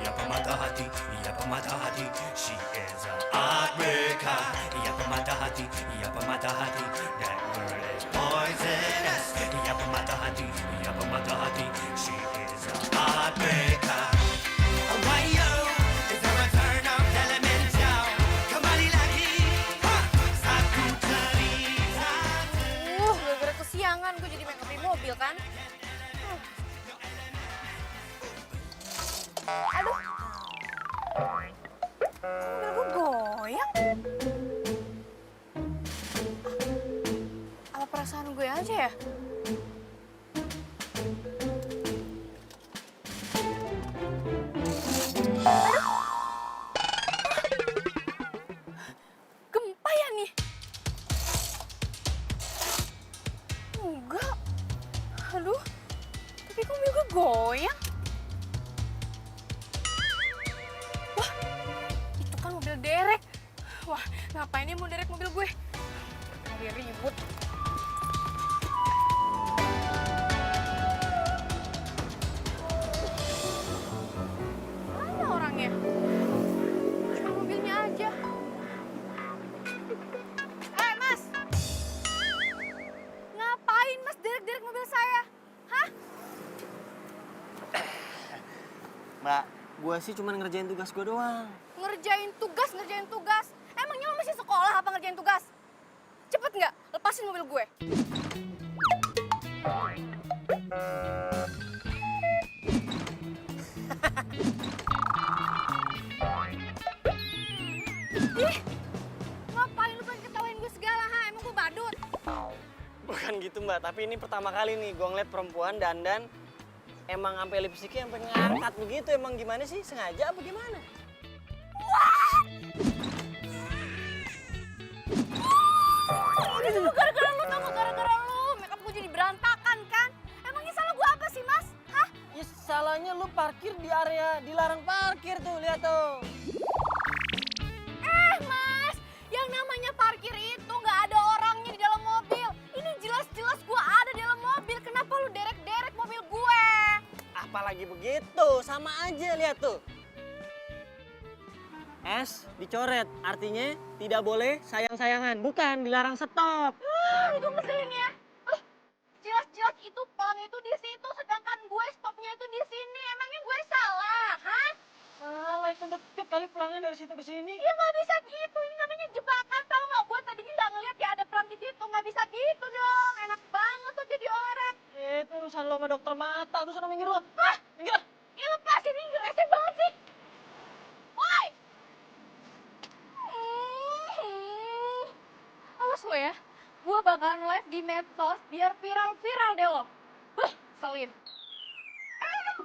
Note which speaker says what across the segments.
Speaker 1: ia pemata hati, ia pemata hati. She is a heartbreaker, ia pemata hati, ia pemata hati. That girl is poisonous, ia pemata hati, ia pemata hati. She is a heartbreaker. Why is the return of Elemental? Kembali lagi, satu cerita.
Speaker 2: Gara-gara kesiangan gue jadi make up di mobil kan. Aduh. Mobil gue goyang. Apa perasaan gue aja ya? Gempa ya nih? Enggak. Aduh, tapi kok mobil gue goyang? Wah, itu kan mobil derek. Wah, ngapain dia mau derek mobil gue? Lagi ribut. Mana orangnya? Cuma mobilnya aja. Mas! Ngapain mas derek-derek mobil saya? Hah?
Speaker 3: Mbak, gue sih cuma ngerjain tugas gue doang.
Speaker 2: Ngerjain tugas. Emangnya lo masih sekolah apa ngerjain tugas? Cepet nggak? Lepasin mobil gue. Ih, ngapain lu pengen ketawain gue segala, ha? Emang gue badut?
Speaker 3: Bukan gitu Mbak, tapi ini pertama kali nih gue ngeliat perempuan dandan emang sampai lipstiknya sampai ngangkat begitu. Emang gimana sih? Sengaja apa gimana?
Speaker 2: Ini semua gara-gara lu, tau gak? Gara-gara lu. Makeup gue jadi berantakan kan? Emangnya salah gue apa sih, Mas? Hah?
Speaker 3: Ya salahnya lu parkir di area dilarang parkir tuh, lihat tuh.
Speaker 2: Mas, yang namanya parkir itu nggak ada orangnya di dalam mobil. Ini jelas-jelas gue ada di dalam mobil. Kenapa lu derek-derek mobil gue?
Speaker 3: Apalagi begitu, sama aja lihat tuh. S dicoret, artinya tidak boleh sayang-sayangan, bukan dilarang stop.
Speaker 2: Itu mesinnya. Jelas-jelas itu pelang itu di situ, sedangkan gue stopnya itu di sini. Emangnya gue salah, hah?
Speaker 3: Malah itu deket kali pelangnya dari situ ke sini.
Speaker 2: Ya nggak bisa gitu. Ini namanya jebakan, tau nggak? Gue tadinya nggak ngeliat ya ada pelang di situ. Nggak bisa gitu dong. Enak banget tuh jadi orang.
Speaker 3: Itu urusan lo sama dokter mata, tuh sana minggir lo.
Speaker 2: Hah?
Speaker 3: Minggir.
Speaker 2: Ya lepasin ini rese banget sih. Woi! Awas lo ya, gue bakalan live di medsos biar viral-viral deh lo. Selin.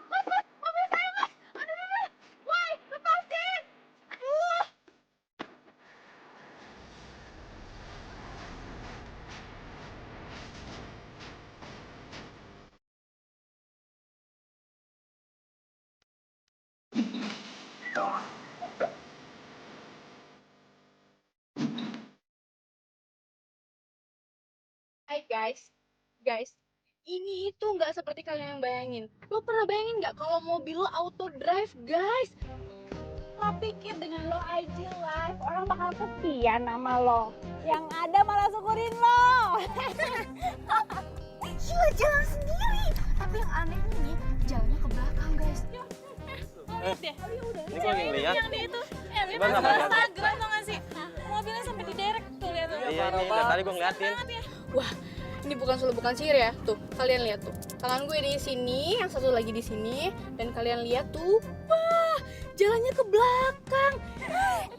Speaker 2: Mas, mobil saya mas. Aduh. Woi, lepasin. Aduh. Hai guys, ini itu nggak seperti kalian yang bayangin. Lo pernah bayangin nggak kalau mobil lo auto drive, guys? Lo pikir dengan lo IG live, orang bakal sepian sama lo. Yang ada malah syukurin lo. Gila, jalan sendiri. Tapi yang anehnya nih, jalannya ke belakang, guys.
Speaker 3: Ini gue lagi ngeliat.
Speaker 4: Yang di itu,
Speaker 3: Gimana sama lihat?
Speaker 4: Instagram tau gak sih? Mobilnya sampai diderek tuh, lihat tuh.
Speaker 3: Iya nih, dari tadi gue ngeliatin.
Speaker 4: Banget ya.
Speaker 2: Wah, ini bukan solo bukan sihir ya. Tuh, kalian lihat tuh. Tangan gue di sini, yang satu lagi di sini, dan kalian lihat tuh. Wah, jalannya ke belakang.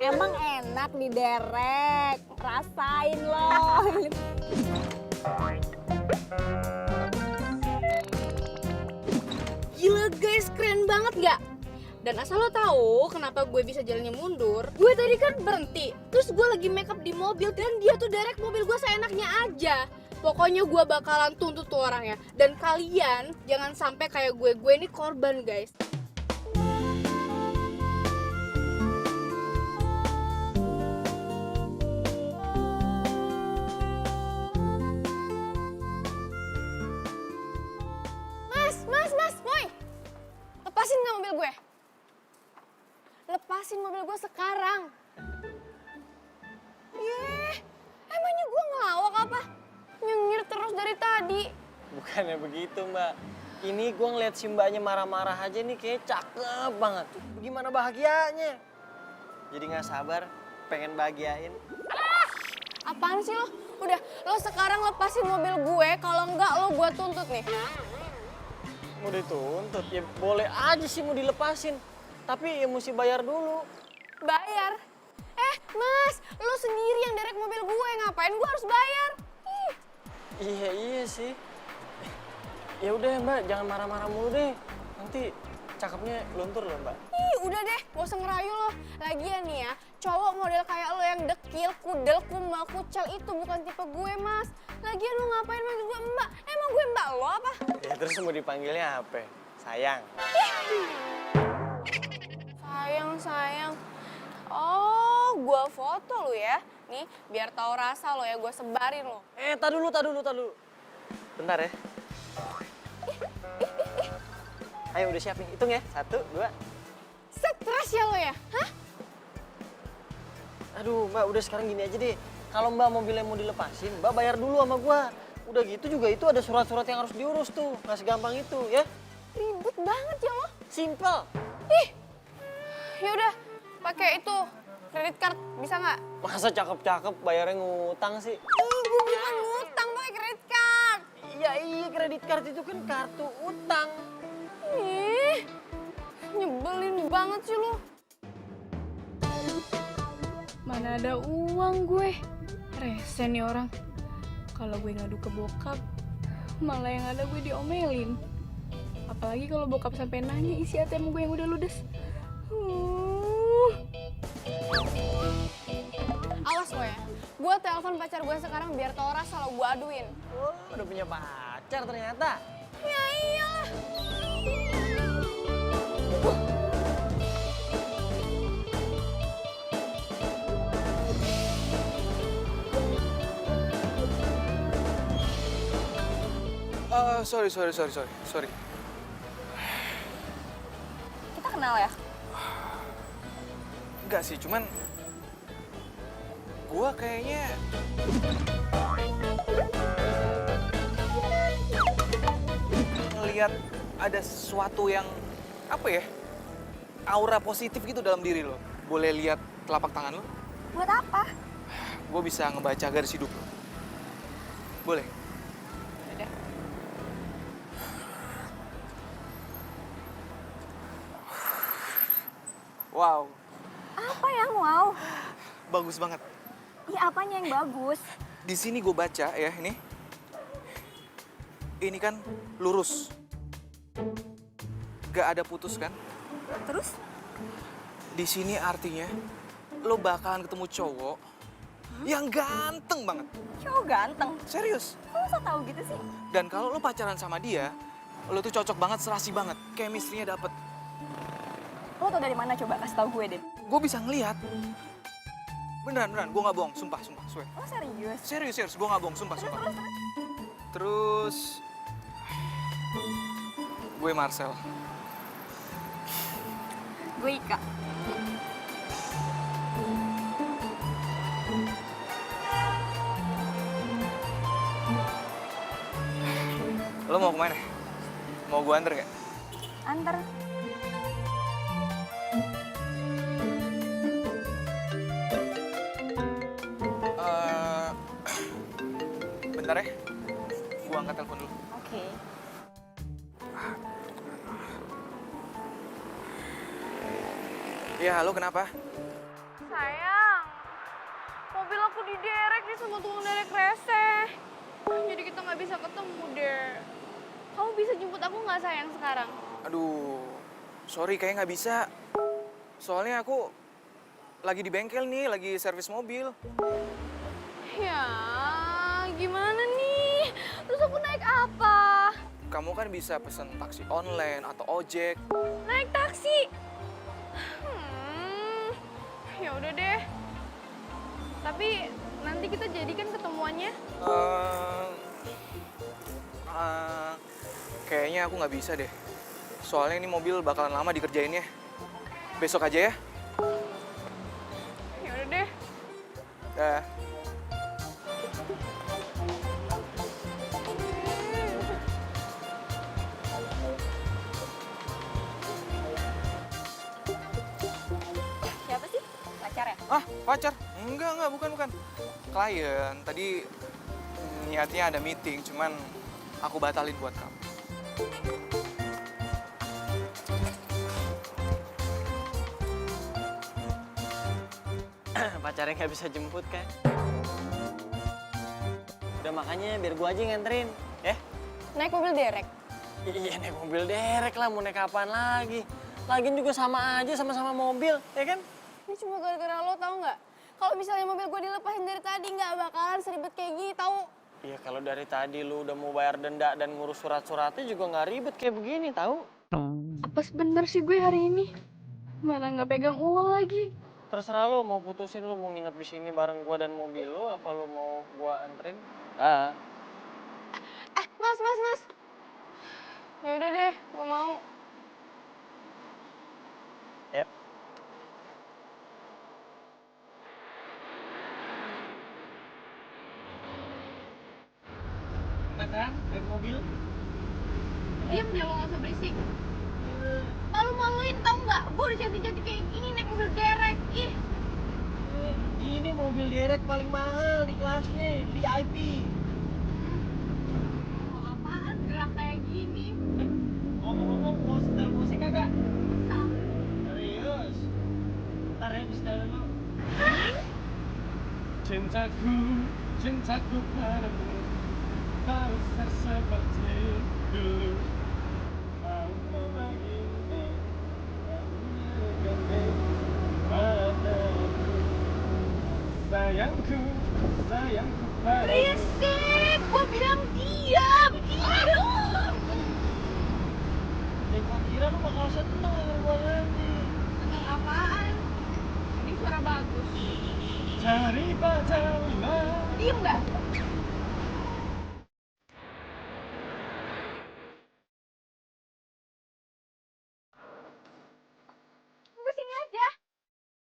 Speaker 5: Emang enak diderek, rasain loh.
Speaker 2: Gila guys, keren banget nggak? Dan asal lo tahu kenapa gue bisa jalannya mundur, gue tadi kan berhenti, terus gue lagi make up di mobil dan dia tuh derek mobil gue seenaknya aja. Pokoknya gue bakalan tuntut tuh orangnya. Dan kalian jangan sampai kayak gue ini korban guys. Mas, woi, lepasin nggak mobil gue? lepasin mobil gue sekarang. Emangnya gue ngelawak apa? Nyengir terus dari tadi.
Speaker 3: Bukannya begitu mbak. Ini gue ngeliat si mbaknya marah-marah aja nih kayak cakep banget. Gimana bahagianya? Jadi gak sabar pengen bahagiain.
Speaker 2: Apaan sih lo? Udah, lo sekarang lepasin mobil gue, kalau enggak lo gue tuntut nih.
Speaker 3: Mau dituntut? Ya boleh aja sih mau dilepasin. Tapi ya mesti bayar dulu.
Speaker 2: Bayar? Mas, lo sendiri yang derek mobil gue, ngapain gue harus bayar? Ih.
Speaker 3: Iya sih. Ya udah mbak, jangan marah-marah mulu deh. Nanti cakepnya luntur loh mbak.
Speaker 2: Udah deh, gak usah ngerayu lo. Lagian nih ya, cowok model kayak lo yang dekil, kudel, kumal, kucel itu bukan tipe gue, Mas. Lagian lo ngapain manggil gue mbak? Emang gue mbak lo apa?
Speaker 3: Ya terus mau dipanggilnya apa? Sayang.
Speaker 2: Sayang. Oh, gue foto lo ya. Nih, biar tahu rasa lo ya, gue sebarin lo.
Speaker 3: Tak dulu. Bentar ya. Ayo udah siap nih, hitung ya. 1, 2.
Speaker 2: Stres ya lo ya? Hah?
Speaker 3: Aduh mbak, udah sekarang gini aja deh. Kalau mbak mobilnya mau dilepasin, mbak bayar dulu sama gua. Udah gitu juga itu ada surat-surat yang harus diurus tuh. Nggak segampang itu ya.
Speaker 2: Ribet banget ya lo.
Speaker 3: Simple.
Speaker 2: Yaudah, pakai itu kredit card bisa nggak?
Speaker 3: Masa cakep-cakep bayarnya ngutang sih?
Speaker 2: Gue bukan ngutang pakai kredit card.
Speaker 3: Iya, kredit card itu kan kartu utang.
Speaker 2: Ih, nyebelin banget sih lo. Mana ada uang gue. Rese nih orang. Kalau gue ngadu ke bokap, malah yang ada gue diomelin. Apalagi kalau bokap sampai nanya isi ATM gue yang udah ludes. Awas lo ya, gue telepon pacar gue sekarang biar tau rasa lo gue aduin.
Speaker 3: Oh, udah punya pacar ternyata.
Speaker 2: Ya iyalah.
Speaker 6: Sorry.
Speaker 5: Kita kenal ya?
Speaker 6: Enggak sih, cuman gua kayaknya ngelihat ada sesuatu yang apa ya? Aura positif gitu dalam diri lo. Boleh lihat telapak tangan lo?
Speaker 5: Buat apa?
Speaker 6: Gue bisa ngebaca garis hidup lo. Boleh? Wow,
Speaker 5: Apa yang wow?
Speaker 6: bagus banget.
Speaker 5: Iya, apanya yang bagus?
Speaker 6: Di sini gue baca ya ini. Ini kan lurus. Gak ada putus kan?
Speaker 5: Terus?
Speaker 6: Di sini artinya lo bakalan ketemu cowok yang ganteng banget.
Speaker 5: Cowok ganteng.
Speaker 6: Serius.
Speaker 5: Kok lo so tau gitu sih?
Speaker 6: Dan kalau lo pacaran sama dia, lo tuh cocok banget, serasi banget. Chemistry-nya dapet.
Speaker 5: Lo tau dari mana coba kasih tau gue, Den?
Speaker 6: Gue bisa ngeliat. Beneran, gue gak bohong. Sumpah, swear.
Speaker 5: Lo serius?
Speaker 6: Serius, gue gak bohong. Sumpah. Terus, gue Marcel.
Speaker 5: Gue Ika.
Speaker 6: Lo mau kemana? Mau gue anter gak?
Speaker 5: Antar.
Speaker 6: Bentar ya, gue angkat telepon dulu.
Speaker 5: Oke.
Speaker 6: Ya, halo, kenapa?
Speaker 2: Sayang, mobil aku diderek nih sama tukang derek rese. Jadi kita nggak bisa ketemu deh. Kamu bisa jemput aku nggak sayang sekarang?
Speaker 6: Aduh, sorry kayaknya nggak bisa. Soalnya aku lagi di bengkel nih, lagi servis mobil.
Speaker 2: Ya, gimana nih? Terus aku naik apa?
Speaker 6: Kamu kan bisa pesen taksi online atau ojek.
Speaker 2: Naik taksi. Ya udah deh. Tapi nanti kita jadikan ketemuannya.
Speaker 6: Kayaknya aku nggak bisa deh. Soalnya ini mobil bakalan lama dikerjainnya. Besok aja ya. Dah.
Speaker 5: Siapa sih? Pacar ya?
Speaker 6: Ah, pacar? Enggak, bukan. Klien. Tadi niatnya ada meeting, cuman aku batalin buat kamu.
Speaker 3: Pacarnya nggak bisa jemput kan? Udah makanya biar gua aja yang nganterin, ya?
Speaker 5: Naik mobil derek.
Speaker 3: Iya naik mobil derek lah, mau naik kapan lagi? Lagian juga sama aja, sama-sama mobil, ya kan?
Speaker 2: Ini cuma gara-gara lo tau nggak? Kalau misalnya mobil gue dilepasin dari tadi nggak bakalan seribet kayak gini tau?
Speaker 3: Iya kalau dari tadi lu udah mau bayar denda dan ngurus surat-suratnya juga nggak ribet kayak begini, tahu?
Speaker 2: Apa sebener sih gue hari ini? Mana nggak pegang uang lagi?
Speaker 3: Terserah lu mau putusin, lu mau nginep di sini bareng gua dan mobil lu, apa lu mau gua anterin? Ah.
Speaker 2: Mas. Ya udah deh, gue mau.
Speaker 3: Yep. Kan, naik mobil.
Speaker 2: Diam deh, lo nggak usah berisik. Malu-maluin tau nggak? Gue udah cantik-cantik kayak gini naik mobil derek. Ih,
Speaker 3: Ini mobil derek paling mahal di kelasnya, VIP.
Speaker 2: mau apaan gerak kayak gini?
Speaker 3: Ngomong-ngomong, mau setel musik kagak?
Speaker 2: Ah,
Speaker 3: Serius? Ntar ya, di setel dulu. Cintaku padamu harus seperti dulu. Aku begini, padamu. Sayangku padamu.
Speaker 2: berisik! Gue bilang diam.
Speaker 3: Gua kira lu bakal seneng denger gua nyanyi.
Speaker 2: Tentang apaan? Ini suara bagus.
Speaker 3: Daripada ulang.
Speaker 2: Diem nggak? Gue sini aja.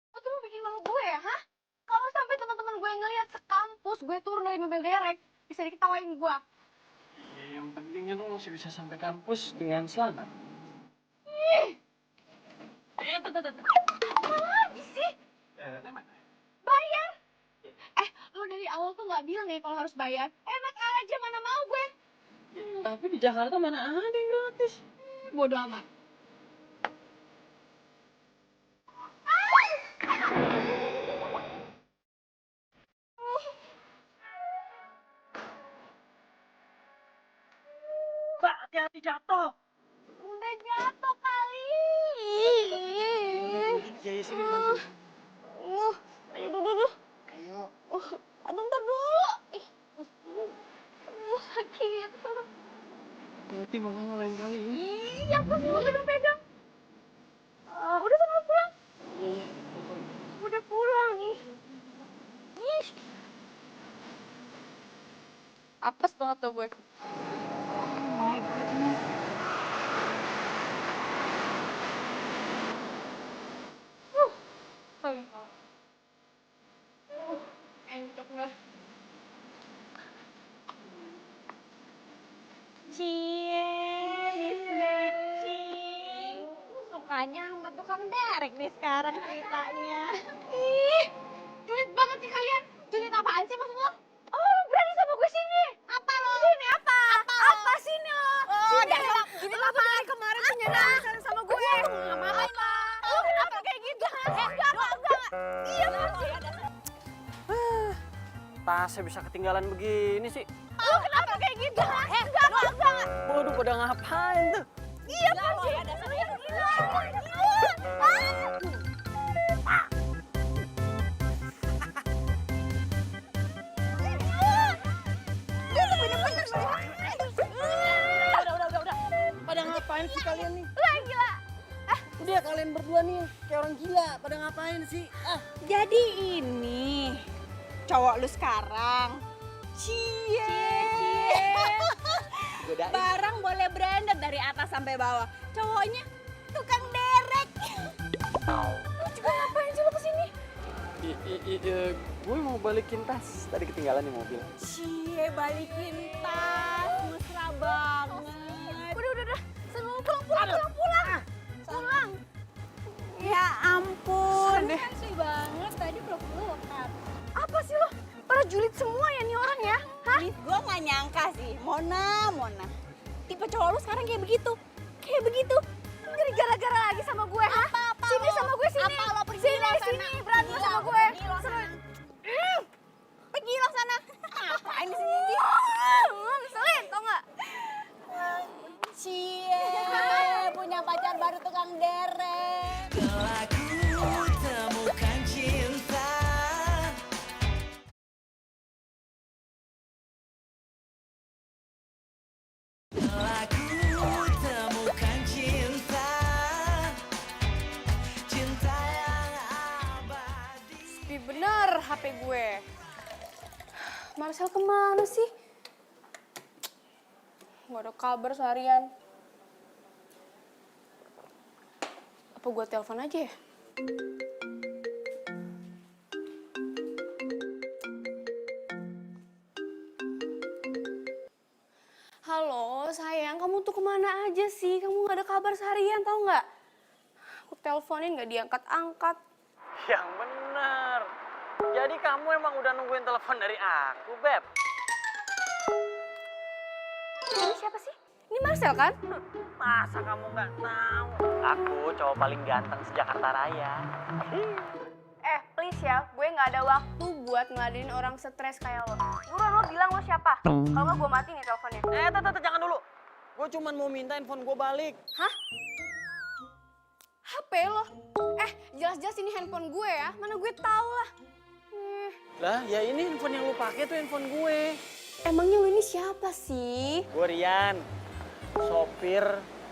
Speaker 2: Lo tuh mau bikin malu gue ya, hah? Kalau sampai teman-teman gue ngeliat sekampus gue turun dari mobil derek, bisa diketawain gue.
Speaker 3: Ya, yang pentingnya lu masih bisa sampai kampus dengan selamat.
Speaker 2: Apa lagi sih? Bayar. Lo dari awal tuh nggak bilang ya kalau harus bayar. Enak aja, mana mau gue.
Speaker 3: Tapi di Jakarta mana ada yang gratis?
Speaker 2: Bodoh amat.
Speaker 3: Mbak, hati-hati jatuh.
Speaker 2: Udah jatuh kali.
Speaker 3: Ya, sini.
Speaker 2: Ayo dulu.
Speaker 3: Ayo.
Speaker 2: Aduh, ntar dulu. Ih. Sakit.
Speaker 3: Nanti makanya lain kali.
Speaker 2: Iya, pas gue pegang-pegang. Udah sana pulang.
Speaker 3: Iya.
Speaker 2: Udah pulang nih. Ih. Apes banget tuh gue. Encok nggak?
Speaker 4: Sukanya sama tukang derek nih sekarang ceritanya.
Speaker 2: Ih, julid banget sih kalian. Julid apaan sih maksud lo? Oh, lo berani sama gue sini? Apa lo? Sini apa? Apa sini lo? Sini. Julid apa? Dari kemarin punya nama sama gue. Ngapain lo? Lo kenapa kayak gitu? Enggak. Iya, sih.
Speaker 3: Tasnya bisa ketinggalan begini sih.
Speaker 2: Lo kenapa kayak gitu? Enggak.
Speaker 3: Waduh, pada ngapain tuh?
Speaker 2: Iya, sih. Gila.
Speaker 3: Udah. Pada ngapain sih kalian nih?
Speaker 2: Lah, gila.
Speaker 3: Udah kalian berdua nih kayak orang gila. Pada ngapain sih?
Speaker 5: Jadi ini cowok lu sekarang. Cie.
Speaker 3: Godain.
Speaker 5: Barang boleh branded dari atas sampai bawah. Cowoknya tukang derek.
Speaker 2: Lo juga ngapain sih lo kesini?
Speaker 3: Gue mau balikin tas, tadi ketinggalan di mobil.
Speaker 5: Cie, balikin tas, mesra banget.
Speaker 2: Udah. Semua pulang. Pulang.
Speaker 5: Ya ampun.
Speaker 4: Kan sih banget, tadi peluk-pelukan.
Speaker 2: Apa sih lo? Para julid semua ya nih orang ya? Hah?
Speaker 5: Gue gak nyangka sih, Mona. Tipe cowok lu sekarang kayak begitu.
Speaker 2: Jadi gara-gara lagi sama gue, hah? Sini sama gue, sini.
Speaker 5: Apa lo pergi
Speaker 2: Sini,
Speaker 5: lo sana?
Speaker 2: sini, berantem sama gue.
Speaker 5: Pergi lo sana. Pergi lo sana. Ngapain di sini?
Speaker 2: Ngeselin, tau gak?
Speaker 5: Cie, punya pacar baru tukang derek.
Speaker 1: Telah ku temukan cinta. Telah ku temukan cinta. Cinta yang abadi.
Speaker 2: Sepi bener HP gue. Marcel kemana sih? Gak ada kabar seharian. Apa gue telepon aja ya? Halo sayang, kamu tuh kemana aja sih? Kamu gak ada kabar seharian, tau gak? Aku teleponin gak diangkat-angkat.
Speaker 3: Yang bener. Jadi kamu emang udah nungguin telepon dari aku, Beb?
Speaker 2: Ini siapa sih? Ini Marcel kan?
Speaker 3: Masa kamu nggak tahu? Aku cowok paling ganteng se-Jakarta Raya.
Speaker 2: Please ya, gue gak ada waktu buat ngeladenin orang stres kayak lo. Buruan lo bilang lo siapa? Kalau nggak gue mati nih teleponnya.
Speaker 3: Jangan dulu. Gue cuman mau minta handphone gue balik.
Speaker 2: Hah? HP lo? Jelas-jelas ini handphone gue ya. Mana gue tahu lah.
Speaker 3: Lah, ya ini handphone yang lu pakai tuh handphone gue.
Speaker 2: Emangnya lo ini siapa sih?
Speaker 3: Gue Rian, sopir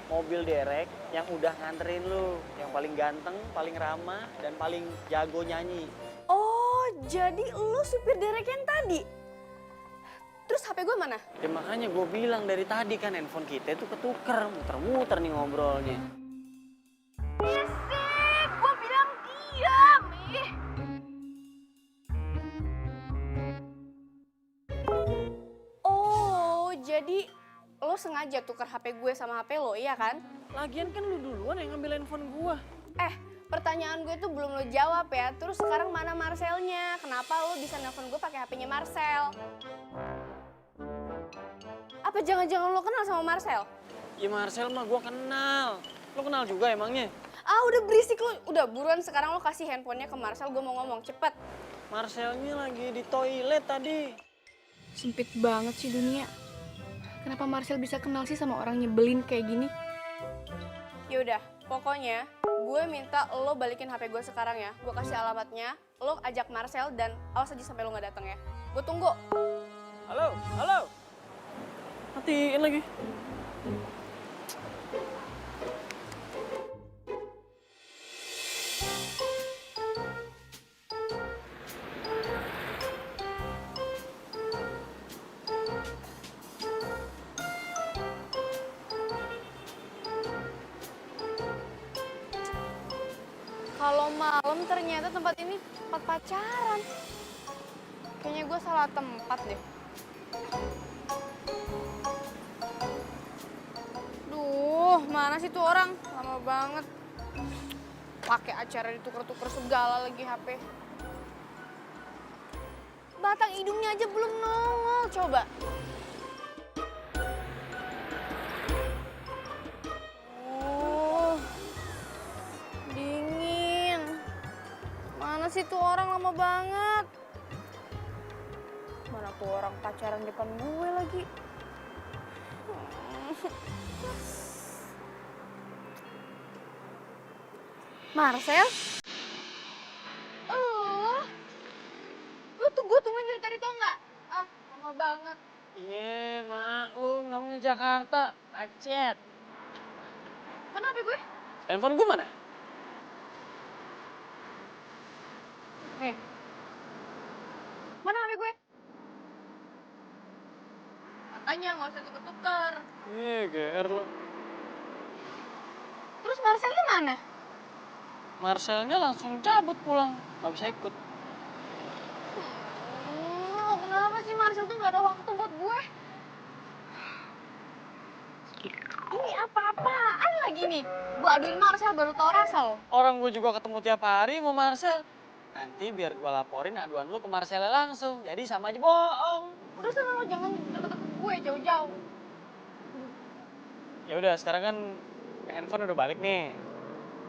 Speaker 3: mobil derek yang udah nganterin lu. Yang paling ganteng, paling ramah, dan paling jago nyanyi.
Speaker 2: Oh, jadi lo supir derek yang tadi? Terus HP gue mana?
Speaker 3: Ya makanya gue bilang dari tadi kan handphone kita tuh ketuker, muter-muter nih ngobrolnya.
Speaker 2: Berisik, gue bilang diam. Oh, jadi lo sengaja tukar HP gue sama HP lo, iya kan?
Speaker 3: Lagian kan lu duluan yang ngambil handphone gue.
Speaker 2: Pertanyaan gue tuh belum lo jawab ya. Terus sekarang mana Marcelnya? Kenapa lo bisa nelfon gue pakai HP-nya Marcel? Apa jangan-jangan lo kenal sama Marcel?
Speaker 3: Ya Marcel mah gue kenal. Lo kenal juga emangnya?
Speaker 2: Udah berisik lo. Udah buruan sekarang lo kasih handphonenya ke Marcel. Gue mau ngomong, cepet.
Speaker 3: Marcelnya lagi di toilet tadi.
Speaker 2: Sempit banget sih dunia. Kenapa Marcel bisa kenal sih sama orang nyebelin kayak gini? Yaudah, pokoknya gue minta lo balikin HP gue sekarang ya. Gue kasih alamatnya, lo ajak Marcel dan awas aja sampai lo gak datang ya. Gue tunggu.
Speaker 3: Halo. Matiin lagi.
Speaker 2: Kalau malam ternyata tempat ini tempat pacaran. Kayaknya gue salah tempat deh. Duh, mana sih tuh orang? Lama banget. Pakai acara ditukar-tukar segala lagi HP. Batang hidungnya aja belum nongol, coba. Dingin. Mana sih tuh orang lama banget? Mana tuh orang pacaran depan gue lagi? Marcel? Gue tungguin dari tadi tau nggak? Lama banget.
Speaker 3: Iya, maklum namanya Jakarta. Macet.
Speaker 2: Mana HP gue?
Speaker 3: Handphone gue mana?
Speaker 2: Nih. Mana HP gue? Makanya nggak usah tuker-tuker.
Speaker 3: Iya, GR lo.
Speaker 2: Terus Marcelnya mana?
Speaker 3: Marcelnya langsung cabut pulang. Gak bisa ikut.
Speaker 2: sih Marcel tuh gak ada waktu buat gue? Ini apa-apaan lagi nih? Gue aduin Marcel baru tau Rasel.
Speaker 3: Orang gue juga ketemu tiap hari mau Marcel. Nanti biar gue laporin aduan lu ke Marcel langsung. Jadi sama aja bohong.
Speaker 2: Udah sana lo jangan deket-deket gue jauh-jauh.
Speaker 3: Ya udah, sekarang kan handphone udah balik nih.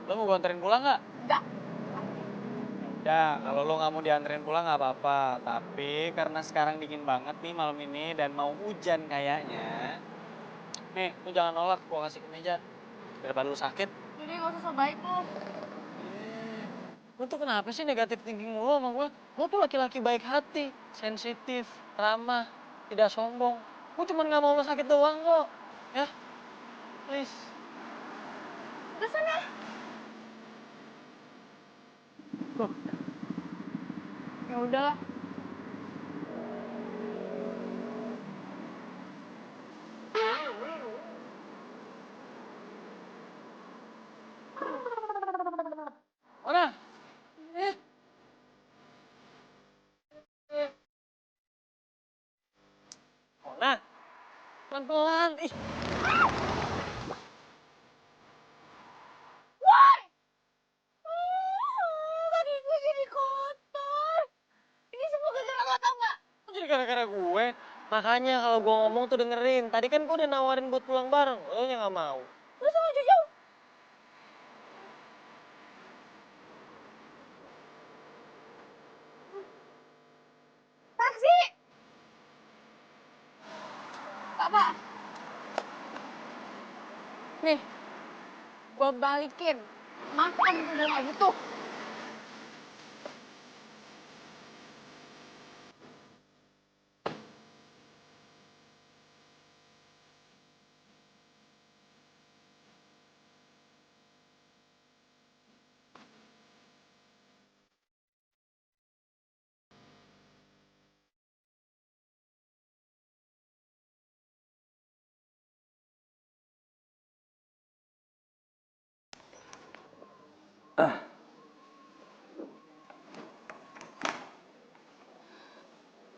Speaker 3: Lo mau gue anterin pulang nggak?
Speaker 2: Enggak.
Speaker 3: Ya, kalau lo nggak mau dianterin pulang nggak apa-apa. Tapi karena sekarang dingin banget nih malam ini dan mau hujan kayaknya. Nih, lo jangan nolak, gue kasih kemeja. Daripada lo sakit.
Speaker 2: Jadi gak usah so baik lo.
Speaker 3: Lo tuh kenapa sih negatif thinking mulu sama gue? Lo tuh laki-laki baik hati, sensitif, ramah, tidak sombong. Gue cuma nggak mau lo sakit doang kok. Ya, please.
Speaker 2: Udah sana.
Speaker 3: Tuh.
Speaker 2: Ya udahlah.
Speaker 3: Mana? Mona, pelan-pelan. Ih,
Speaker 2: Kaki gue jadi kotor. Ini semua gara-gara lo tau gak?
Speaker 3: kok jadi gara-gara gue? Makanya kalau gue ngomong tuh dengerin. Tadi kan gue udah nawarin buat pulang bareng. Lo nya nggak mau.
Speaker 2: Lo sama jauh-jauh. Taksi! Pak. Nih, gue balikin. Makan udah gak butuh.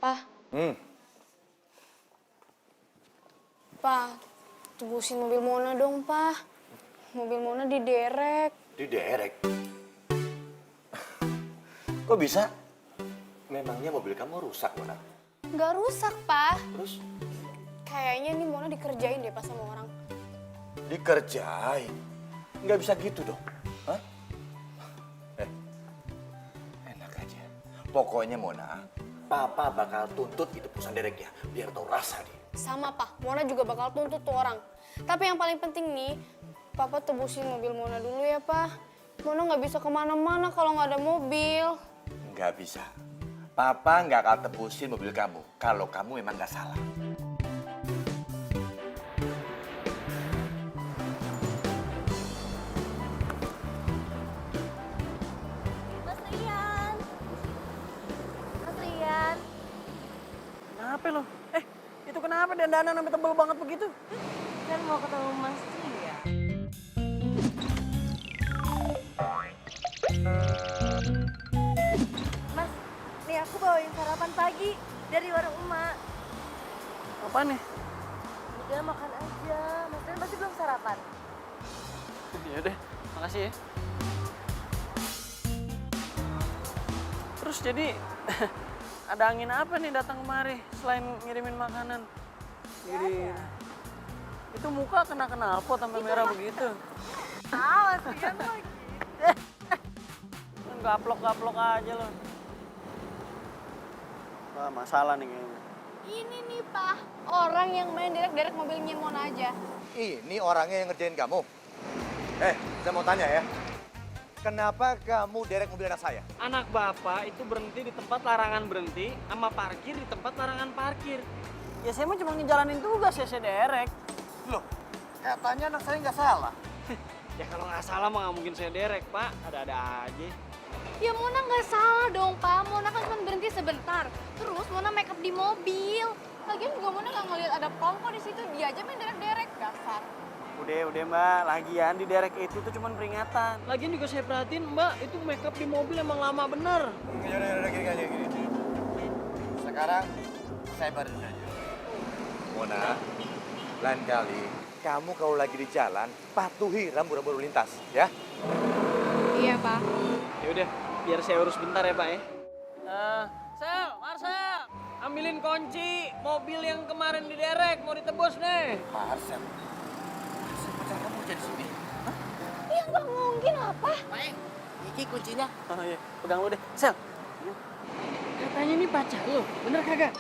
Speaker 2: Pa, Pa, tebusin mobil Mona dong, Pa. Mobil Mona diderek.
Speaker 7: Diderek? Kok bisa? Memangnya mobil kamu rusak, Mona?
Speaker 2: Nggak rusak, Pa.
Speaker 7: Terus?
Speaker 2: Kayaknya nih Mona dikerjain deh pas sama orang.
Speaker 7: Dikerjain? Nggak bisa gitu dong. Hah? Enak aja. Pokoknya Mona, Papa bakal tuntut itu perusahaan dereknya. Biar tahu rasa dia.
Speaker 2: Sama, Pa. Mona juga bakal tuntut tuh orang. Tapi yang paling penting nih, Papa tebusin mobil Mona dulu ya, Pa. Mona nggak bisa kemana-mana kalau nggak ada mobil.
Speaker 7: Nggak bisa. Papa nggak akan tebusin mobil kamu. Kalau kamu memang nggak salah.
Speaker 5: Mas Rian. Mas Rian.
Speaker 3: Kenapa lo? Itu kenapa dandanan sampai tebel banget begitu?
Speaker 5: Kan mau ketemu Mas Rian. Mas, nih aku bawain sarapan pagi dari warung emak.
Speaker 3: Apa nih?
Speaker 5: Udah makan aja. Mas Rian pasti belum sarapan.
Speaker 3: Ya udah, makasih ya. Terus jadi ada angin apa nih datang kemari selain ngirimin makanan? Jadi itu muka kena knalpot sampai merah begitu.
Speaker 5: Ah, Mas Rian lagi.
Speaker 3: Gaplok-gaplok aja lo. Wah, masalah nih kayaknya.
Speaker 2: Ini nih, Pa. Orang yang main derek-derek mobilnya Mona aja.
Speaker 7: Ini orangnya yang ngerjain kamu. Saya mau tanya ya. Kenapa kamu derek mobil anak saya?
Speaker 3: Anak bapak itu berhenti di tempat larangan berhenti, sama parkir di tempat larangan parkir. Ya saya mah cuma ngejalanin tugas ya, saya derek.
Speaker 7: Loh, katanya anak saya nggak salah.
Speaker 3: Ya kalau nggak salah mah nggak mungkin saya derek, Pak. Ada-ada aja.
Speaker 2: Ya Mona nggak salah dong, Pa. Mona kan cuma berhenti sebentar. Terus Mona make up di mobil. Lagian juga Mona nggak ngeliat ada pom kok di situ. Dia aja main derek-derek, dasar.
Speaker 3: Udah Mbak. Lagian di derek itu tuh cuma peringatan. Lagian juga saya perhatiin Mbak, itu make up di mobil emang lama bener.
Speaker 7: Yaudah, gini. Sekarang saya baru nanya. Mona, lain kali kamu kalau lagi di jalan, patuhi rambu-rambu lalu lintas, ya?
Speaker 2: Iya, Pak.
Speaker 3: Ya udah, biar saya urus bentar ya Pak ya. Sel, Marcel, ambilin kunci mobil yang kemarin diderek mau ditebus nih.
Speaker 7: Marcel. Pacar kamu kerja di sini?
Speaker 5: Ya nggak mungkin apa.
Speaker 8: Main, ini kuncinya.
Speaker 3: Oh iya, pegang lu deh. Sel, katanya ini pacar lu, bener kagak?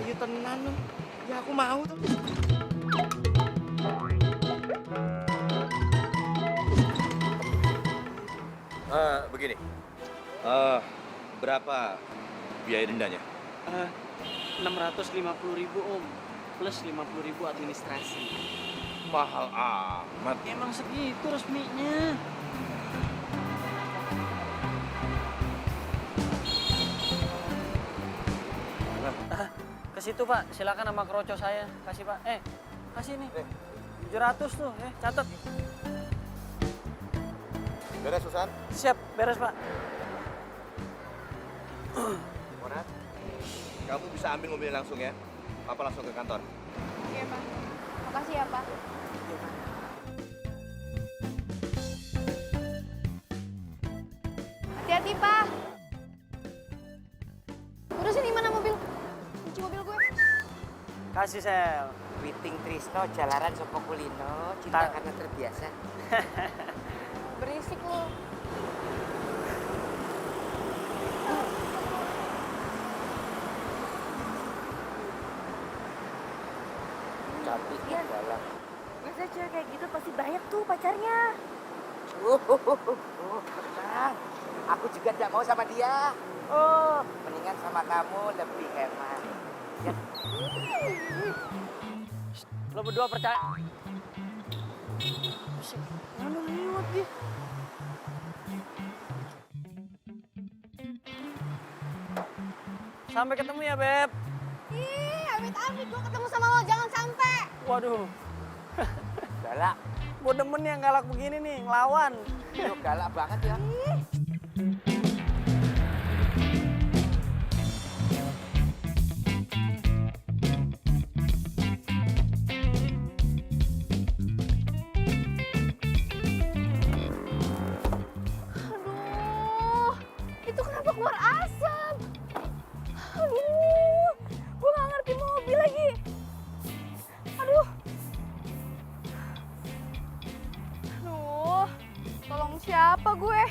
Speaker 8: Ayo tenan lu. Ya aku mau tuh.
Speaker 7: Begini. Berapa biaya dendanya?
Speaker 3: 650.000 Om, plus 50.000 administrasi.
Speaker 7: Mahal amat.
Speaker 3: Emang segitu resminya. Ke situ Pak, silakan nama kroco saya. Kasih Pak. Kasih nih. 700 tuh, catat.
Speaker 7: Beres, Susan?
Speaker 3: Siap, beres Pak.
Speaker 7: Mona, kamu bisa ambil mobilnya langsung ya. Papa langsung ke kantor.
Speaker 2: Iya, Pak. Makasih ya, Pak. Hati-hati, Pak. Udah sini mana mobil? Kunci mobil gue.
Speaker 3: Kasih Sel.
Speaker 8: Witing Trisno, jalaran Sopo Kulino, cinta karena terbiasa.
Speaker 2: Berisik lu.
Speaker 8: Cantik
Speaker 5: Iya.
Speaker 8: dalam.
Speaker 5: Masa cewek kayak gitu pasti banyak tuh pacarnya.
Speaker 8: Tenang. Aku juga tidak mau sama dia. Mendingan sama kamu lebih hemat. Ya.
Speaker 3: Lo berdua percaya? Mana lewat dia? Sampai ketemu ya, Beb.
Speaker 2: Ih, amit-amit gue ketemu sama lo, jangan sampai.
Speaker 3: Waduh,
Speaker 8: Galak.
Speaker 3: gue demen yang galak begini nih, ngelawan.
Speaker 8: Lu galak banget ya.
Speaker 2: Aduh, itu kenapa keluar asap? Aduh, gue gak ngerti mobil lagi. Aduh. Aduh, tolong siapa gue?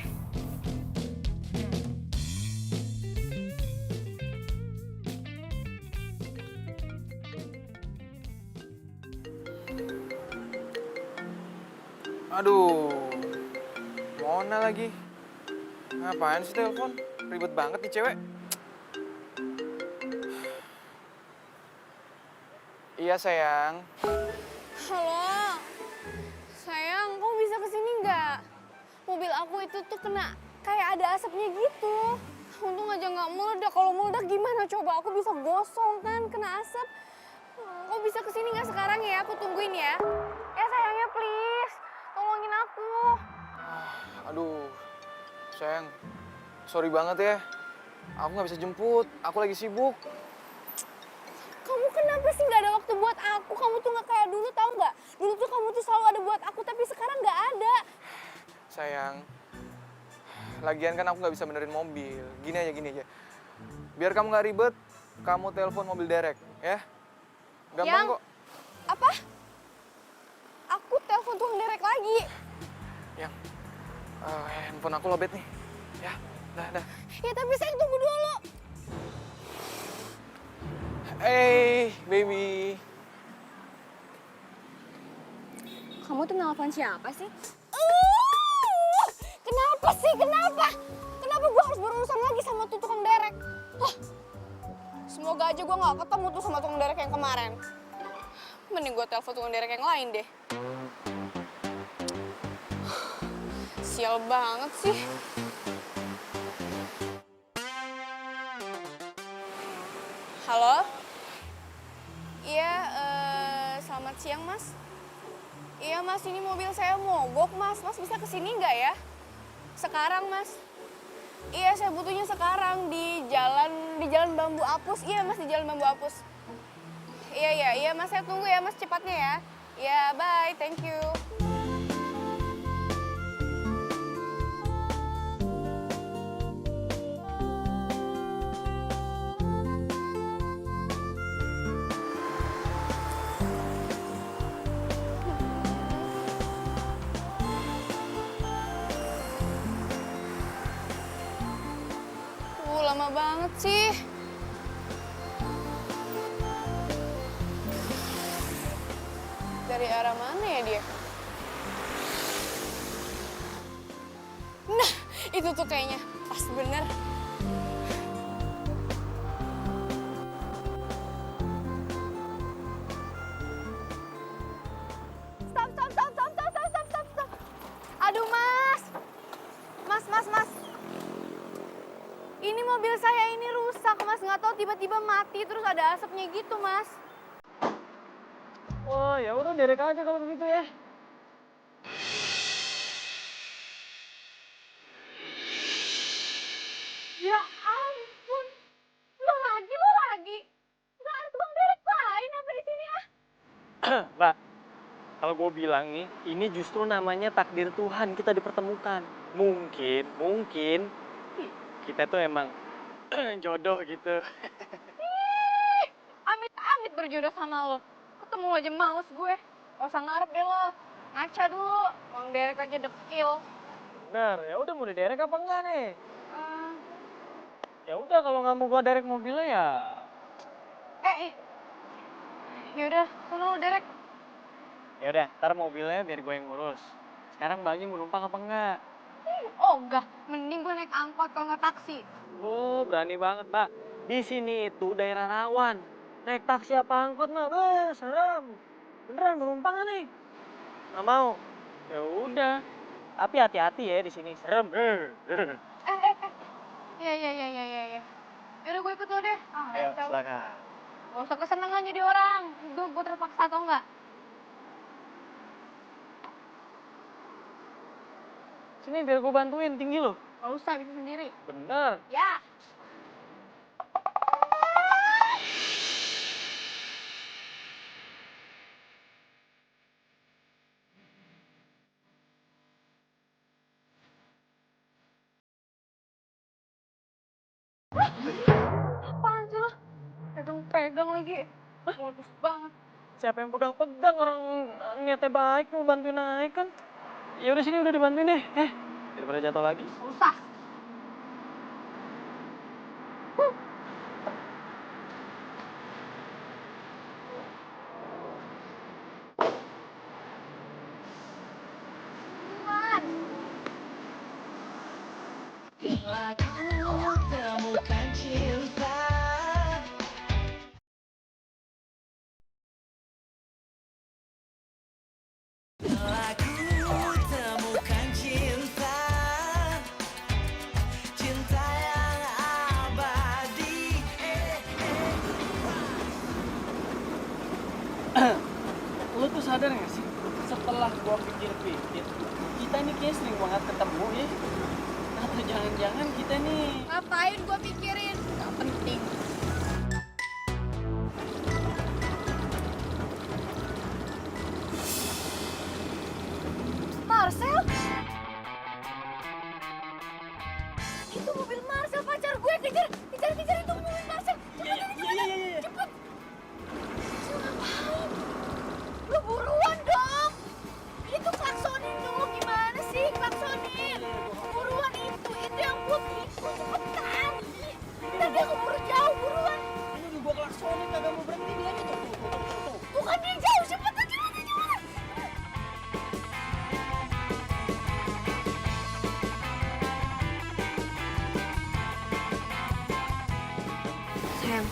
Speaker 6: Aduh, Mona lagi. Ngapain sih telepon? Ribet banget nih cewek. Iya sayang.
Speaker 2: Halo, sayang, kamu bisa kesini nggak? Mobil aku itu tuh kena kayak ada asapnya gitu. Untung aja nggak meledak. Kalau meledak gimana coba? Aku bisa gosong kan kena asap. Kau bisa kesini nggak sekarang ya? Aku tungguin ya. Ya sayangnya please, tolongin aku.
Speaker 6: Aduh, sayang. Sorry banget ya. Aku nggak bisa jemput. Aku lagi sibuk.
Speaker 2: Kamu kenapa sih nggak ada waktu buat aku? Kamu tuh nggak kayak dulu, tahu nggak? Dulu tuh kamu tuh selalu ada buat aku, tapi sekarang nggak ada.
Speaker 6: Sayang. Lagian kan aku nggak bisa benerin mobil. Gini aja. Biar kamu nggak ribet, kamu telepon mobil derek, ya. Gampang kok.
Speaker 2: Apa? Aku telepon tukang derek lagi.
Speaker 6: Yang handphone aku lobet nih. Ya, dah.
Speaker 2: Ya tapi saya tunggu dulu.
Speaker 6: Hey, baby.
Speaker 2: Kamu tuh nelfon siapa sih? Kenapa sih? Kenapa? Kenapa gue harus berurusan lagi sama tuh tukang derek? Semoga aja gue gak ketemu tuh sama tukang derek yang kemarin. Mending gue telepon tukang derek yang lain deh. Sial banget sih. Halo? Iya, selamat siang mas. Iya mas, ini mobil saya mogok mas. Mas bisa kesini nggak ya? Sekarang mas. Iya, saya butuhnya sekarang di Jalan
Speaker 5: di Jalan Bambu Apus. Iya mas, di Jalan Bambu Apus. Iya mas, saya tunggu ya mas cepatnya ya. Iya, bye, thank you. Lama banget sih. Dari arah mana ya dia? Nah, itu tuh kayaknya pas bener. Stop. Aduh mas. Mas. Ini mobil saya ini rusak mas, nggak tahu tiba-tiba mati terus ada asapnya gitu mas.
Speaker 3: Wah, ya udah derek aja kalau begitu ya.
Speaker 2: Ya ampun, lo lagi. Nggak ada tukang derek lain apa di sini ah?
Speaker 3: Mbak, kalau gue bilang nih, ini justru namanya takdir Tuhan kita dipertemukan. Mungkin kita tuh emang jodoh gitu.
Speaker 2: Amit berjodoh sama lo. Ketemu aja males gue. Gak usah ngarep deh lo. Ngaca dulu. Bang Derek aja dekil.
Speaker 3: Bener, ya udah mau diderek apa enggak nih? Ya udah kalau nggak mau gua derek mobilnya ya.
Speaker 2: Yaudah, sono lo Derek.
Speaker 3: Ya udah, ntar mobilnya biar gue yang ngurus. Sekarang Mbaknya mau numpang apa enggak?
Speaker 2: Oh enggak, mending gue naik angkot kalau nggak taksi.
Speaker 3: Oh, berani banget, Mbak. Di sini itu daerah rawan. Naik taksi apa angkot mah, serem. Beneran mau numpang nggak nih? Nggak mau. Ya udah. Tapi hati-hati ya di sini, serem.
Speaker 2: Ya. Yaudah gue ikut lo deh.
Speaker 3: Ayo, silakan.
Speaker 2: Gak usah kesenangan jadi orang. Gue terpaksa atau enggak?
Speaker 3: Sini biar gue bantuin, tinggi loh.
Speaker 2: Gak usah, bisa sendiri.
Speaker 3: Bener.
Speaker 2: Ya. Apaan sih lo? Pegang lagi. Modus banget.
Speaker 3: Siapa yang pegang-pegang, orang niatnya baik mau bantuin naik kan. Ya udah sini udah dibantuin deh. Daripada jatuh lagi.
Speaker 2: Gak usah.
Speaker 3: Lo tuh sadar gak sih? Setelah gua pikir-pikir, kita ini kayaknya sering banget ketemu ya. Atau jangan-jangan kita nih...
Speaker 2: Ngapain gue pikirin? Gak penting. Marcel? Itu mobil Marcel, pacar gue. Kejar itu mobil Marcel.
Speaker 3: Iya.
Speaker 2: Cepet. Marcel ngapain? Lu buruan dong. Itu klaksonin dulu, gimana sih klaksonin? Buruan itu yang putih. Cepetan. Ntar dia keburu jauh, buruan.
Speaker 3: Ini udah gua klaksonin, kagak mau berhenti dia nih. Tuh.
Speaker 2: Bukan dia jauh, cepetan.
Speaker 5: Sayang,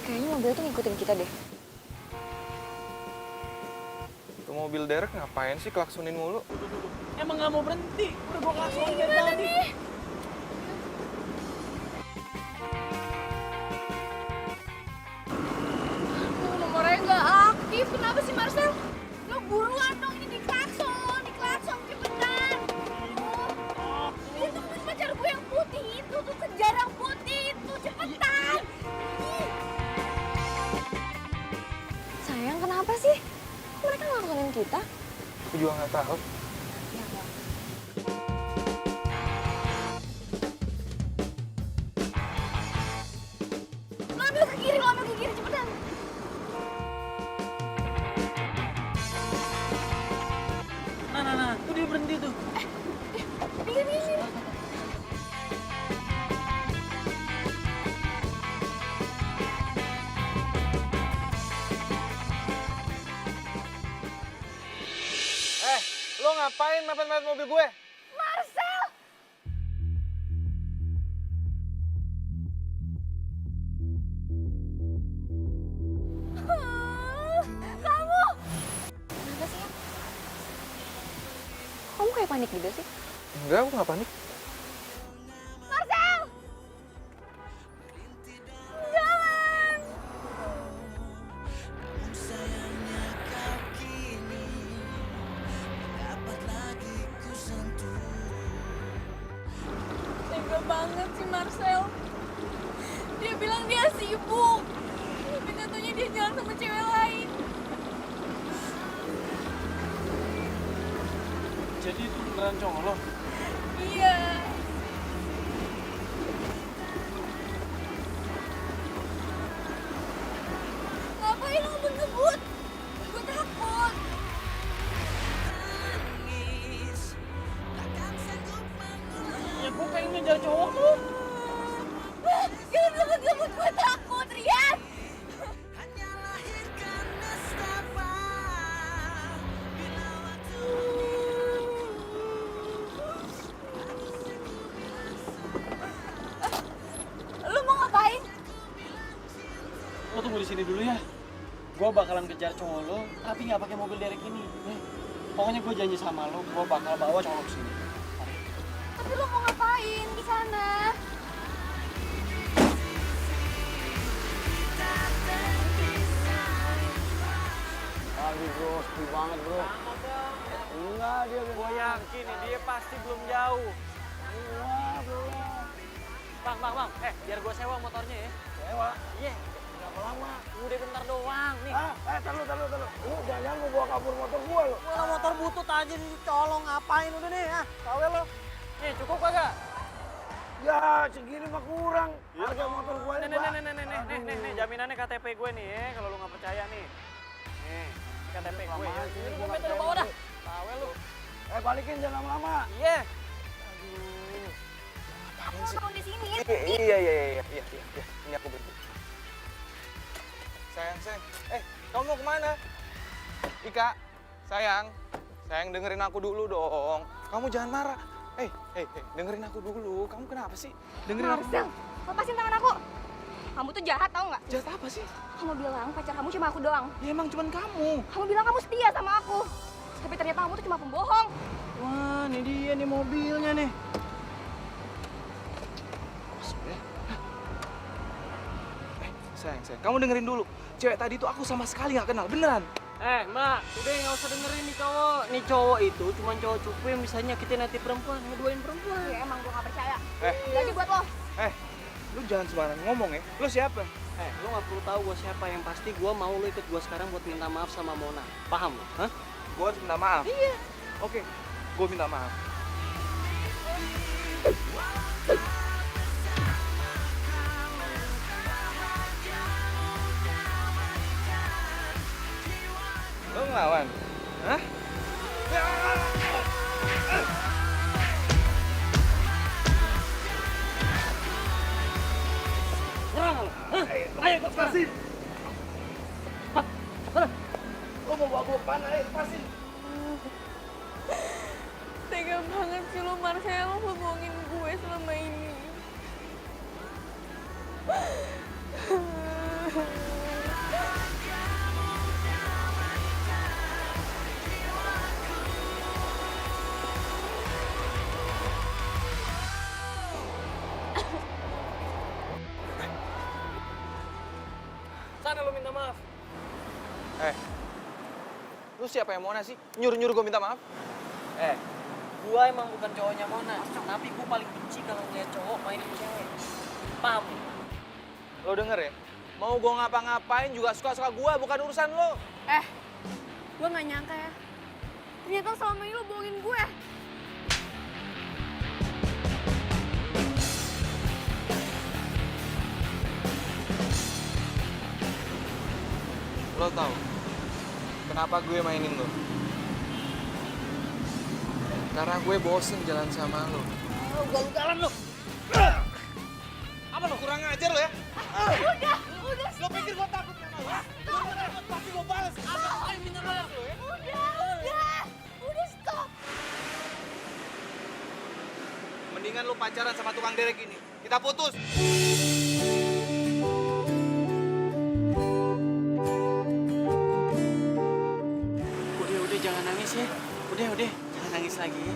Speaker 5: kayaknya mobil tuh ngikutin kita deh.
Speaker 6: Tuh mobil Derek ngapain sih klaksonin mulu?
Speaker 3: Emang gak mau berhenti? Udah gua klaksonin dari tadi.
Speaker 2: Nomornya nggak aktif, kenapa sih Marcel? Lo buruan dong, ini diklakson cepetan. Itu pacar gue yang putih itu tuh, kejar yang putih itu, cepetan.
Speaker 5: Kenapa sih? Kok mereka ngelakuin kita?
Speaker 6: Aku juga nggak tahu.
Speaker 2: Lo ambil ke kiri, cepetan.
Speaker 3: Nah, tuh dia berhenti tuh.
Speaker 2: Minggir.
Speaker 6: Lo ngapain mepet-mepet mobil gue?
Speaker 2: Marcel! Kamu!
Speaker 5: Kenapa sih? Kamu kayak panik gitu sih?
Speaker 6: Enggak, aku nggak panik.
Speaker 2: Marcel! Jangan!
Speaker 4: Tega banget sih Marcel. Dia bilang dia sibuk. Tapi katanya dia jalan sama cewek lain.
Speaker 3: Jadi itu beneran cowok lo?
Speaker 4: Iya.
Speaker 2: Ngapain lo ngebut-ngebut? Gue takut.
Speaker 3: Ya gue pengen ngejar cowok tuh.
Speaker 2: Jangan ngebut-ngebut, gue takut, Rian. Lu mau ngapain?
Speaker 3: Lo tunggu di sini dulu ya. Gue bakalan kejar cowok lo, tapi nggak pakai mobil derek ini. Pokoknya gue janji sama lo, gue bakal bawa cowok lo ke sini.
Speaker 2: Tapi lu mau ngapain di sana?
Speaker 3: Aduh bro, sepi banget bro. Enggak, gue yakin nih, dia pasti belum jauh. Wah, belum. Bang, biar gue sewa motornya ya. Sewa? Iya. Berapa lama? Udah bentar doang nih. Taruh. Lu jangan mau bawa kabur motor gue lo. Wah, motor butut aja nih, colong ngapain udah nih ya? Tahu lo? Nih, cukup kagak? Ya, segini mah kurang. Harga motor gue ini, nih, jaminannya KTP gue nih ya, kalau lu nggak percaya nih. Nih, KTP gue ya. Ini gue minta lu bawa dah. Tahu lu. Balikin jangan lama-lama. Iya.
Speaker 2: Aku mau turun di sini.
Speaker 6: Iya. Ini aku berhenti. Sayang. Kamu mau kemana? Ika, sayang dengerin aku dulu dong. Kamu jangan marah. Dengerin aku dulu. Kamu kenapa sih? Dengerin aku.
Speaker 2: Marcel, lepasin tangan aku. Kamu tuh jahat tau nggak?
Speaker 6: Jahat apa sih?
Speaker 2: Kamu bilang pacar kamu cuma aku doang.
Speaker 6: Ya emang cuman kamu.
Speaker 2: Kamu bilang kamu setia sama aku. Tapi ternyata kamu tuh cuma pembohong.
Speaker 3: Wah, ini dia nih mobilnya nih.
Speaker 6: Sayang. Kamu dengerin dulu. Cewek tadi tuh aku sama sekali nggak kenal. Beneran.
Speaker 3: Mbak, udah nggak usah dengerin nih cowok. Nih cowok itu cuma cowok cupu yang bisa nyakitin hati perempuan, ngeduain perempuan.
Speaker 2: Ya emang gue gak percaya.
Speaker 6: Eh.
Speaker 2: Jadi buat lo.
Speaker 6: Lu jangan sembarangan ngomong ya. Lu siapa?
Speaker 3: Lu nggak perlu tahu gue siapa. Yang pasti gue mau lu ikut gue sekarang buat minta maaf sama Mona. Paham? Hah?
Speaker 6: Gue harus minta maaf. Iya. Oke, gue minta maaf. Lo ngelawan? Hah?
Speaker 3: Nyerang lu. Ayo lepasin. Lo mau bawa gue kemana? Ayo lepasin.
Speaker 4: Tega banget sih lo Marcel, lo bohongin gue selama ini.
Speaker 3: Sana lu minta maaf.
Speaker 6: Lu siapa yang Mona sih? Nyuruh-nyuruh gue minta maaf?
Speaker 3: Gua emang bukan cowoknya Mona, tapi gua paling benci kalau ngeliat cowok main sama cewek. Paham?
Speaker 6: Lo denger ya? Mau gue ngapa-ngapain juga suka-suka gue, bukan urusan lo.
Speaker 5: Gue gak nyangka ya. Ternyata selama ini lo bohongin gue.
Speaker 6: Lo tau kenapa gue mainin lo? Karena gue bosen jalan sama lo.
Speaker 8: Ugal-ugalan lo.
Speaker 6: Apa lo kurang ajar lo ya?
Speaker 5: Udah.
Speaker 6: Lo pikir gue takut sama lo? Pasti gue balas. Apa minta maaf lo ya?
Speaker 5: Udah stop.
Speaker 6: Mendingan lo pacaran sama tukang derek ini. Kita putus.
Speaker 3: Udah, jangan nangis ya. Udah, jangan nangis lagi ya.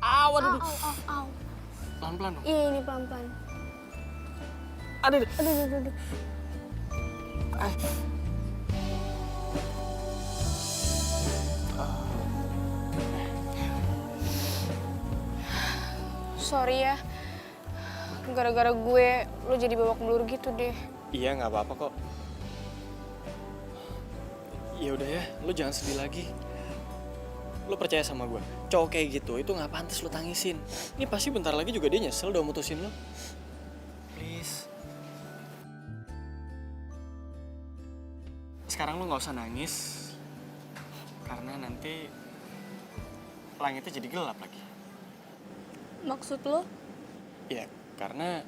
Speaker 5: Au.
Speaker 3: Pelan-pelan dong.
Speaker 5: Iya, ini pelan-pelan.
Speaker 3: Aduh.
Speaker 5: Aduh. Sorry ya, gara-gara gue lo jadi babak belur gitu deh.
Speaker 3: Iya, nggak apa-apa kok. Ya udah ya, lo jangan sedih lagi. Lo percaya sama gue, cowok kayak gitu itu nggak pantas lo tangisin. Ini pasti bentar lagi juga dia nyesel udah mutusin lo. Please. Sekarang lo nggak usah nangis, karena nanti langitnya jadi gelap lagi.
Speaker 5: Maksud lo?
Speaker 3: Ya, karena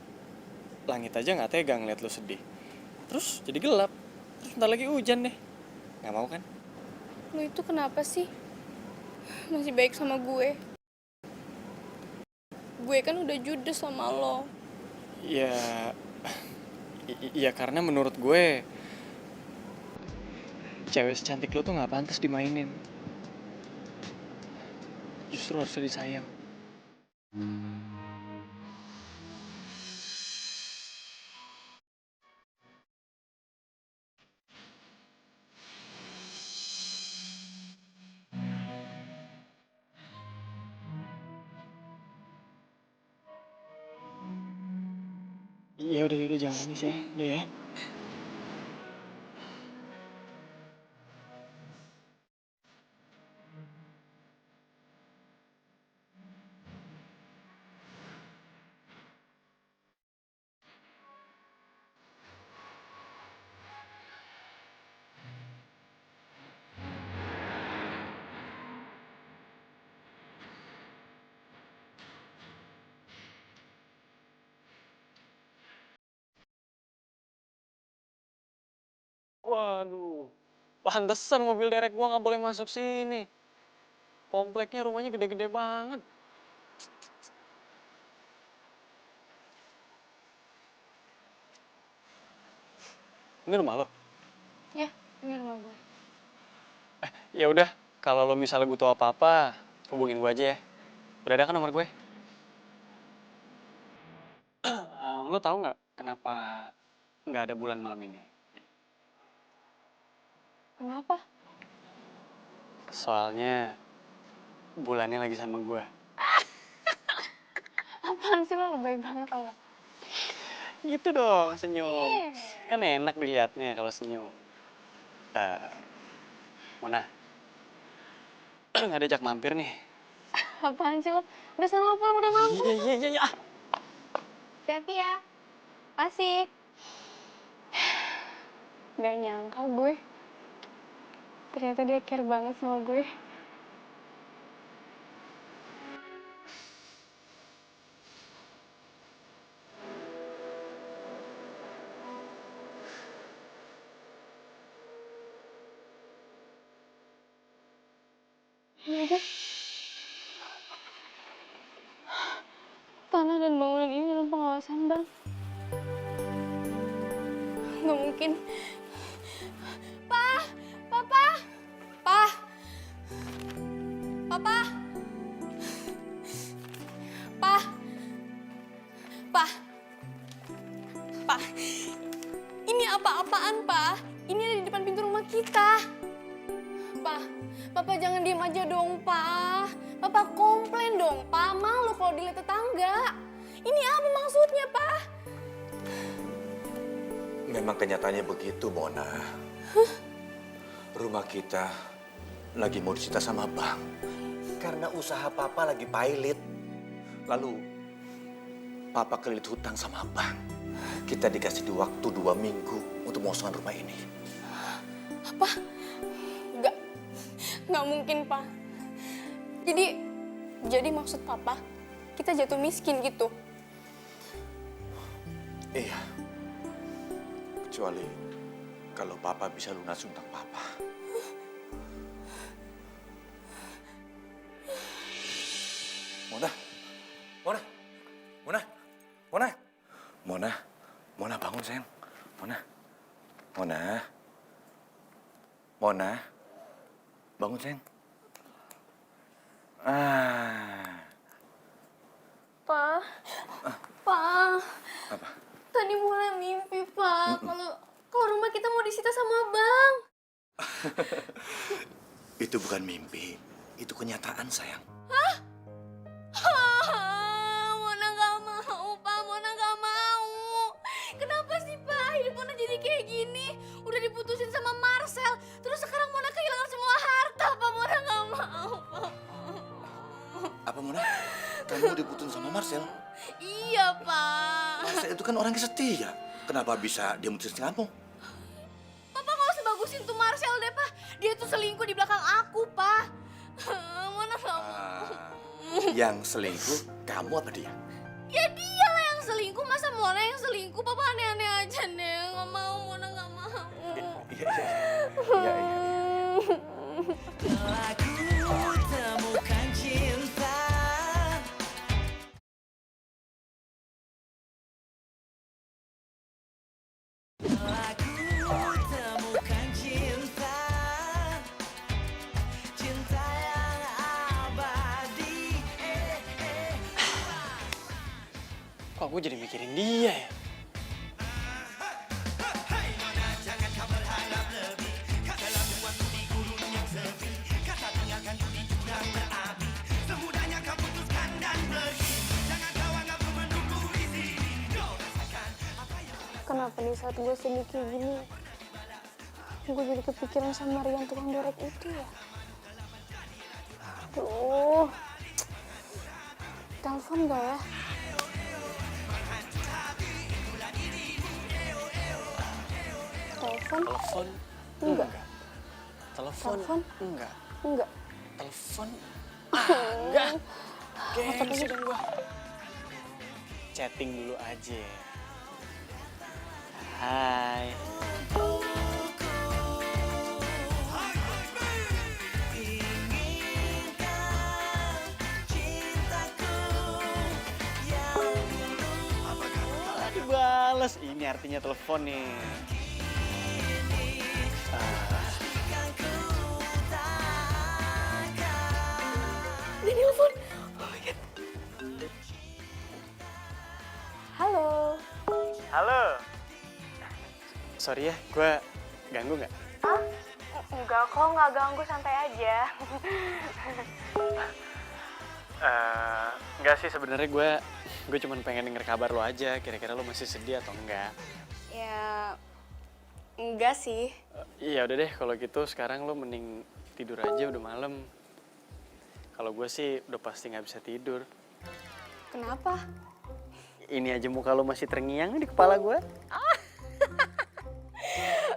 Speaker 3: langit aja nggak tega ngeliat lo sedih. Terus jadi gelap. Terus bentar lagi hujan deh. Nggak mau kan?
Speaker 5: Lo itu kenapa sih? Masih baik sama gue. Gue kan udah judes sama lo.
Speaker 3: Ya, iya karena menurut gue cewek secantik lo tuh nggak pantas dimainin. Justru harusnya disayang. Iya udah jangan nangis ya, udah ya. Waduh, pantesan mobil derek gua nggak boleh masuk sini. Kompleknya rumahnya gede-gede banget. Ini rumah lo?
Speaker 5: Ya, ini rumah gue.
Speaker 3: Ya udah, kalau lo misalnya butuh apa-apa, hubungin gue aja ya. Udah ada kan nomor gue? Lo tahu nggak kenapa nggak ada bulan malam ini?
Speaker 5: Kenapa?
Speaker 3: Soalnya bulannya lagi sama gue.
Speaker 5: Apaan sih lo baik banget tau.
Speaker 3: Gitu dong, senyum. Kan enak dilihatnya kalau senyum. Mona, nggak diajak mampir nih.
Speaker 5: Apaan sih lo? Udah sana pulang, udah malam.
Speaker 3: Iya.
Speaker 5: Hati-hati ya. Asik. Gak nyangka gue. Ternyata dia care banget sama gue. Tanah dan bangunan ini dalam pengawasan Bang. Gak mungkin. Papa! Papa! Pa! Ini apa-apaan, Pa? Ini ada di depan pintu rumah kita. Pa, Papa jangan diem aja dong, Pa. Papa komplain dong, Pa. Malu kalau dilihat tetangga. Ini apa maksudnya, Pa?
Speaker 7: Memang kenyataannya begitu, Mona. Rumah kita lagi mau disita sama bank. Karena usaha papa lagi pailit. Lalu, papa kelilit hutang sama bank. Kita dikasih waktu 2 minggu untuk mengosongkan rumah ini.
Speaker 5: Apa? Nggak mungkin, Pa. Jadi maksud Papa, kita jatuh miskin gitu?
Speaker 7: Iya. Kecuali kalau papa bisa lunas hutang papa. Mona, Mona, Mona, Mona, Mona, Mona bangun sayang, Mona, Mona, Mona, bangun sayang.
Speaker 4: Pa, Pa,
Speaker 7: Apa?
Speaker 4: tadi mulai mimpi, Pa. Kalau rumah kita mau disita sama bank.
Speaker 7: Itu bukan mimpi, itu kenyataan sayang.
Speaker 4: Mona nggak mau, Pa. Mona nggak mau. Kenapa sih, Pa? Hidup Mona jadi kayak gini. Udah diputusin sama Marcel. Terus sekarang Mona kehilangan semua harta, Pa. Mona nggak mau, Pa.
Speaker 7: Apa Mona? Kamu diputusin sama Marcel?
Speaker 4: Iya, Pa.
Speaker 7: Marcel itu kan orang yang setia. Kenapa bisa dia mutusin kamu?
Speaker 4: Papa nggak usah bagusin tuh Marcel deh, Pa. Dia tuh selingkuh di belakang aku, Pa. Mona nggak mau.
Speaker 7: Yang selingkuh kamu apa dia?
Speaker 4: Ya dia lah yang selingkuh, masa Mona yang selingkuh? Papa aneh-aneh aja deh, nggak mau, Mona nggak mau.
Speaker 7: Iya.
Speaker 1: Telah ku temukan cinta. Telah ku temukan cinta. Cinta yang abadi.
Speaker 3: Kok gue jadi mikirin dia ya?
Speaker 5: Kenapa di saat gue sedih kayak gini, gue jadi kepikiran sama Rian tukang derek itu ya? Aduh, telepon gak ya? Telepon?
Speaker 3: Telepon?
Speaker 5: Enggak.
Speaker 3: Telepon?
Speaker 5: Telepon?
Speaker 3: Enggak.
Speaker 5: Enggak.
Speaker 3: Telepon? Enggak. Gengsi dong gua. Chatting dulu aja. Hai. Dibales, ini artinya telepon nih.
Speaker 5: Dia nelfon. Oh my God. Halo.
Speaker 3: Halo. Sorry ya, gue ganggu nggak?
Speaker 5: Enggak kok, nggak ganggu, santai aja.
Speaker 3: Enggak sih, sebenarnya gue cuma pengen denger kabar lo aja. Kira-kira lo masih sedih atau enggak?
Speaker 5: Ya, enggak sih.
Speaker 3: Iya udah deh, kalau gitu sekarang lo mending tidur aja, udah malam. Kalau gue sih udah pasti nggak bisa tidur.
Speaker 5: Kenapa?
Speaker 3: Ini aja muka lo masih terngiang di kepala gue.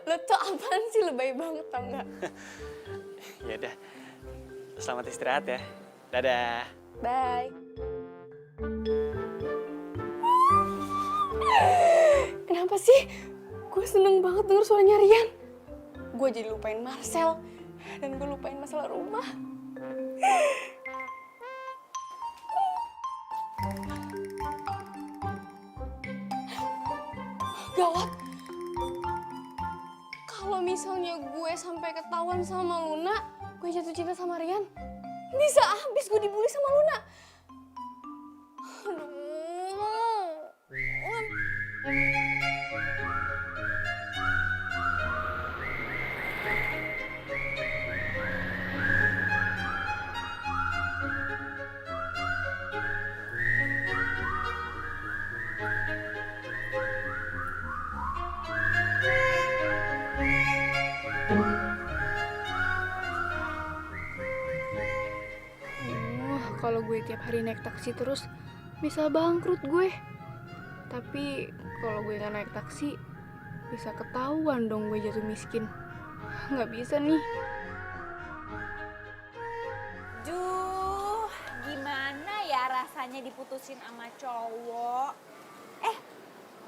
Speaker 5: Lo tuh apaan sih, lebay banget tau nggak?
Speaker 3: Ya udah, selamat istirahat ya. Dadah.
Speaker 5: Bye. Kenapa sih? Gue seneng banget denger suaranya Rian. Gue jadi lupain Marcel. Dan gue lupain masalah rumah. Gawat. Kalau misalnya gue sampai ketahuan sama Luna, gue jatuh cinta sama Rian, bisa habis gue dibully sama Luna. Aduh.
Speaker 2: Kalau gue tiap hari naik taksi terus bisa bangkrut gue. Tapi kalau gue nggak naik taksi bisa ketahuan dong gue jatuh miskin. Nggak bisa nih.
Speaker 9: Duh, gimana ya rasanya diputusin sama cowok?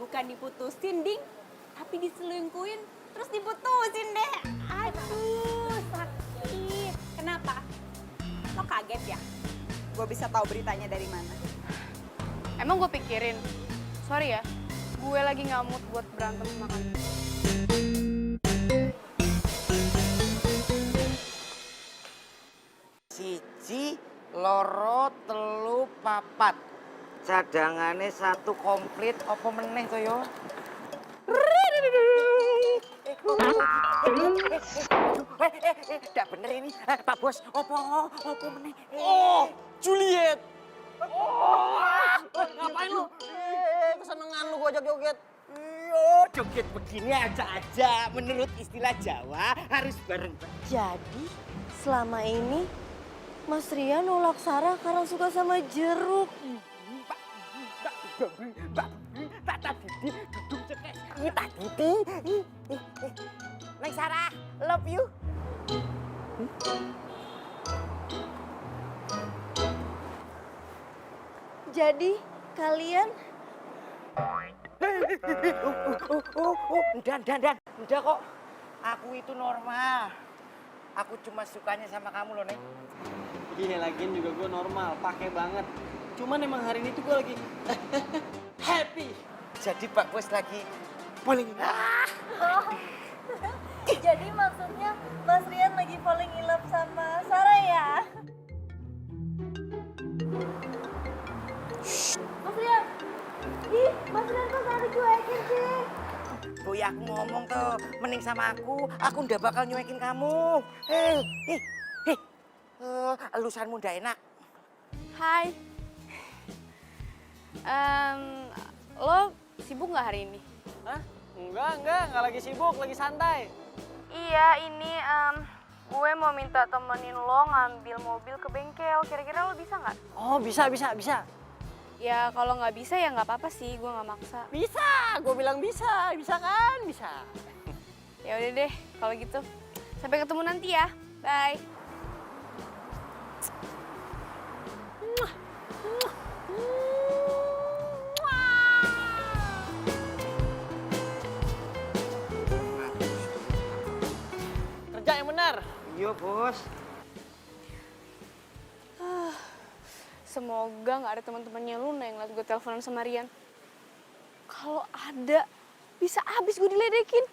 Speaker 9: Bukan diputusin, Ding. Tapi diselingkuhin, terus diputusin deh. Aduh, sakit. Kenapa? Lo kaget ya? Gue bisa tahu beritanya dari mana?
Speaker 2: Emang gue pikirin. Sorry ya, gue lagi nggak mood buat berantem sama kamu.
Speaker 8: Siji, loro, telu, papat. Cadangannya satu komplit, apa meneh to yo? Tidak bener ini, Pak Bos. Apa meneh?
Speaker 3: Oh, Juliet. Ngapain lu? Kesenengan lu gua joget-joget.
Speaker 8: Yo, joget begini aja. Menurut istilah Jawa harus bareng.
Speaker 10: Jadi selama ini Mas Rian nolak Sarah karena suka sama jeruk.
Speaker 8: Tata Didi, dudung cekek. Kita Didi. Neng Sarah, love you.
Speaker 10: Jadi kalian
Speaker 8: Udah kok. Aku itu normal. Aku cuma sukanya sama kamu loh, Neng.
Speaker 3: Gini lagian juga gue normal, pakai banget. Cuman emang hari ini tuh gue lagi happy.
Speaker 8: Jadi Pak Bos lagi paling
Speaker 10: jadi maksudnya Mas Rian lagi falling in love sama Sarah ya? Mas Rian, ih Mas Rian kok gak dicuekin sih?
Speaker 8: Bu ya aku ngomong tuh, mending sama aku ndak bakal nyuekin kamu. Elusanmu ndak enak.
Speaker 2: Hai. Lo sibuk nggak hari ini?
Speaker 3: Hah? Enggak lagi sibuk, lagi santai.
Speaker 2: Iya, ini gue mau minta temenin lo ngambil mobil ke bengkel. Kira-kira lo bisa nggak?
Speaker 3: Oh, bisa.
Speaker 2: Ya kalau nggak bisa ya nggak apa-apa sih, gue nggak maksa.
Speaker 3: Bisa, gue bilang bisa kan? Bisa.
Speaker 2: Ya udah deh, kalau gitu. Sampai ketemu nanti ya. Bye.
Speaker 3: Kerja yang benar.
Speaker 8: Iya, Bos.
Speaker 2: Semoga nggak ada teman-temannya Luna yang ngeliat gue teleponan sama Rian. Kalau ada, bisa abis gue diledekin.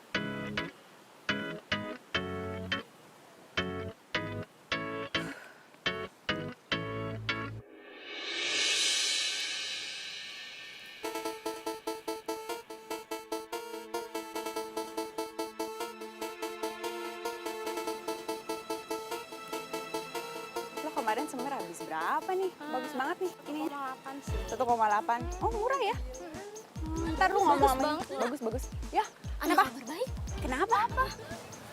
Speaker 9: Kemarin semer habis berapa nih? Bagus banget nih ini. 1,8 sih. 1,8. Oh, murah ya? Ntar lu ngomong sama bagus. Ya, kenapa?
Speaker 4: Kabar baik.
Speaker 9: Kenapa?
Speaker 4: Apa?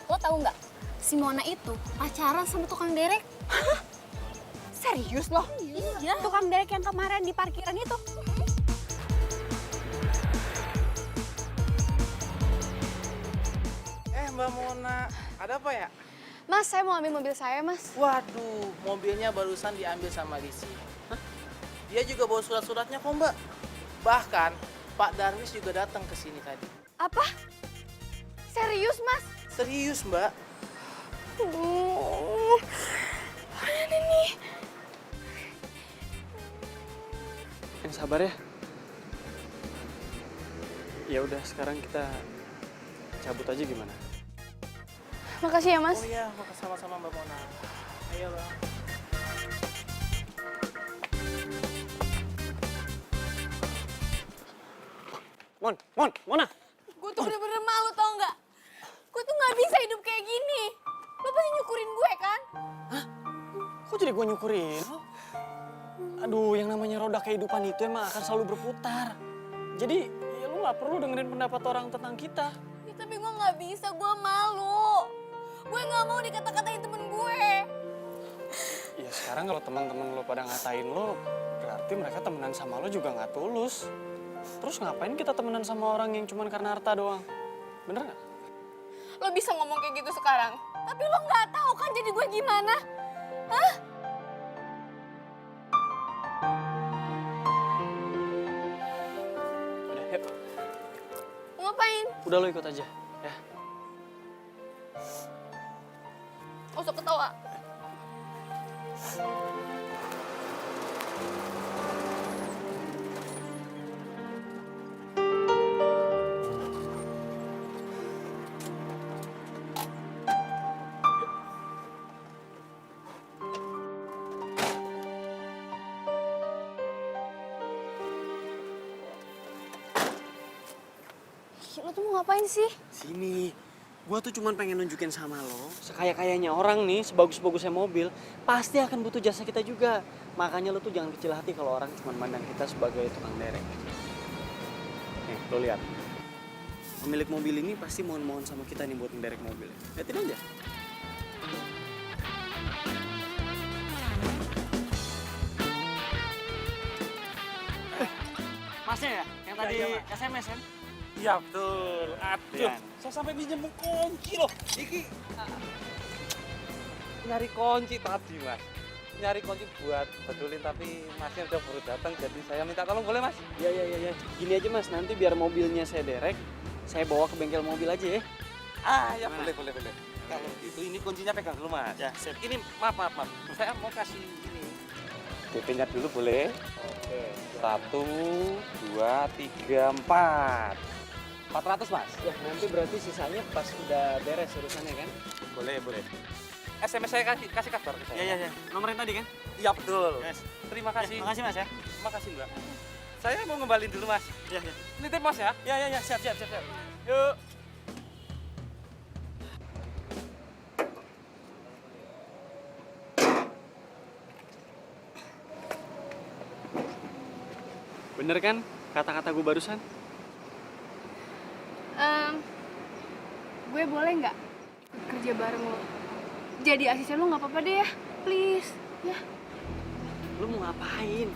Speaker 4: Lo tahu nggak? Si Mona itu pacaran sama tukang derek.
Speaker 9: Serius loh?
Speaker 4: Iya.
Speaker 9: Tukang derek yang kemarin di parkiran itu.
Speaker 11: Mbak Mona, ada apa ya?
Speaker 2: Mas, saya mau ambil mobil saya, Mas.
Speaker 11: Waduh, mobilnya barusan diambil sama Lisi. Dia juga bawa surat-suratnya kok, Mbak. Bahkan Pak Darwis juga datang ke sini tadi.
Speaker 2: Apa? Serius, Mas?
Speaker 11: Serius, Mbak.
Speaker 2: Aduh, mana nih?
Speaker 3: Yang sabar ya. Ya udah, sekarang kita cabut aja gimana?
Speaker 2: Makasih ya, Mas.
Speaker 11: Oh iya, makasih sama-sama Mbak Mona. Ayo, Bang.
Speaker 3: Mona.
Speaker 4: Gue tuh bener-bener malu tau nggak? Gue tuh nggak bisa hidup kayak gini. Lo pasti nyukurin gue kan?
Speaker 3: Kok jadi gue nyukurin? Aduh, yang namanya roda kehidupan itu emang akan selalu berputar. Jadi ya lu nggak perlu dengerin pendapat orang tentang kita.
Speaker 4: Ya, tapi gue nggak bisa, gue malu. Gue nggak mau dikata-katain temen gue.
Speaker 3: Ya sekarang kalau teman-teman lo pada ngatain lo, berarti mereka temenan sama lo juga nggak tulus. Terus ngapain kita temenan sama orang yang cuma karena harta doang? Bener nggak?
Speaker 2: Lo bisa ngomong kayak gitu sekarang, tapi lo nggak tahu kan jadi gue gimana? Hah?
Speaker 3: Udah, yuk.
Speaker 2: Ngapain?
Speaker 3: Udah lo ikut aja, ya.
Speaker 2: Gak usah ketawa. Lo tuh mau ngapain sih?
Speaker 3: Sini, gua tuh cuman pengen nunjukin sama lo, sekaya-kayanya orang nih, sebagus-bagusnya mobil, pasti akan butuh jasa kita juga. Makanya lo tuh jangan kecil hati kalau orang cuma mandang kita sebagai tukang derek. Nih, lo lihat. Pemilik mobil ini pasti mohon-mohon sama kita nih buat ngederek mobilnya. Liatin aja. Masnya ya? Yang tadi SMS kan?
Speaker 12: Iya betul. Aduh, saya sampai minjem kunci loh. Iki nyari kunci tadi mas. Nyari kunci buat betulin tapi masnya udah baru datang jadi saya minta tolong boleh mas?
Speaker 3: Iya. Gini aja mas, nanti biar mobilnya saya derek, saya bawa ke bengkel mobil aja ya.
Speaker 12: Ah ya boleh. Kalau gitu ini kuncinya pegang dulu mas. Ya sip. Ini maaf. Saya mau kasih ini. DP-nya dulu boleh? Oke. 1, 2, 3, 4. 400 mas?
Speaker 3: Ya nanti berarti sisanya pas udah beres urusannya kan?
Speaker 12: Boleh. SMS saya kasih kabar ke saya.
Speaker 3: Iya. Nomor yang tadi kan?
Speaker 12: Iya betul.
Speaker 3: Yes.
Speaker 12: Terima kasih.
Speaker 3: Makasih mas ya.
Speaker 12: Makasih mbak. Saya mau ngembalin dulu mas.
Speaker 3: Iya.
Speaker 12: Nitip mas ya?
Speaker 3: Iya, siap.
Speaker 12: Yuk.
Speaker 3: Bener kan kata-kata gue barusan?
Speaker 2: Gue boleh nggak kerja bareng lo? Jadi asisten lo nggak apa-apa deh ya, please. Ya.
Speaker 3: Lu mau ngapain?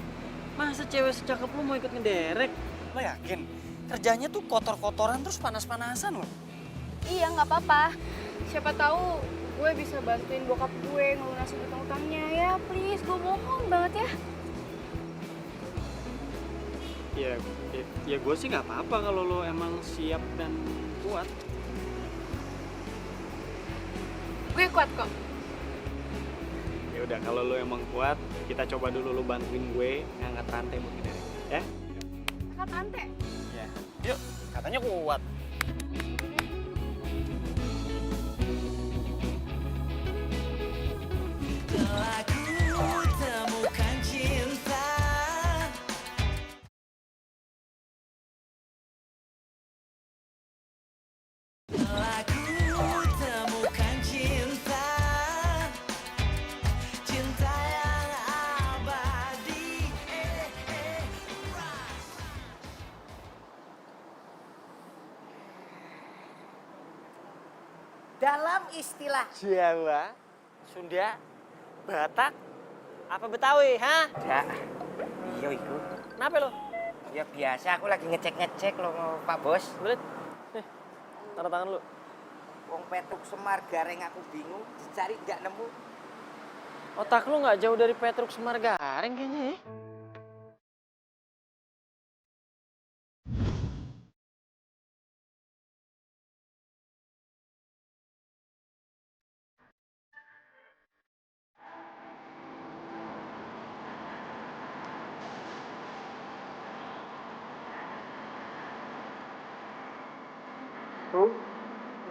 Speaker 3: Masa cewek secakep lu mau ikut ngederek? Lo yakin? Kerjanya tuh kotor-kotoran terus panas-panasan loh.
Speaker 2: Iya nggak apa-apa. Siapa tahu gue bisa bantuin bokap gue ngelunasin utang-utangnya ya, please. Gue mohon banget ya.
Speaker 3: Ya gue sih nggak apa-apa kalau lo emang siap dan kuat.
Speaker 2: Gue kuat kok.
Speaker 3: Ya udah kalau lo emang kuat, kita coba dulu lo bantuin gue ngangkat rantai buat ngederek, ya?
Speaker 2: Angkat rantai.
Speaker 3: Ya. Yuk, katanya kuat.
Speaker 1: Telah ku temukan cinta. Telah ku temukan cinta. Cinta yang abadi.
Speaker 8: Dalam istilah
Speaker 3: Jawa, Sunda, Batak, apa Betawi, ha?
Speaker 8: ya, iya itu.
Speaker 3: Kenapa lo?
Speaker 8: Ya biasa aku lagi ngecek loh Pak Bos.
Speaker 3: Belit. Tanda tangan lu.
Speaker 8: Wong Petruk Semar Gareng aku bingung, dicari nggak nemu.
Speaker 3: Otak lu nggak jauh dari Petruk Semar Gareng kayaknya ya.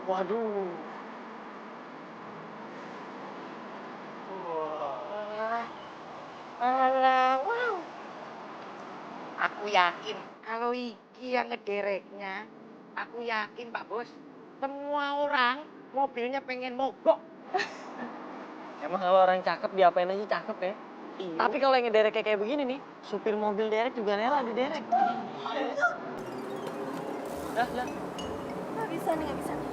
Speaker 3: Waduh.
Speaker 8: Alah, wow. Aku yakin kalau iki yang ngedereknya, aku yakin Pak Bos, semua orang mobilnya pengen mogok.
Speaker 3: Emang kalau orang cakep diapain aja cakep ya.
Speaker 8: Iya.
Speaker 3: Tapi kalau yang ngederek kayak begini nih, supir mobil derek juga rela diderek. Dah, dah.
Speaker 10: Nggak bisa nih, nggak bisa nih.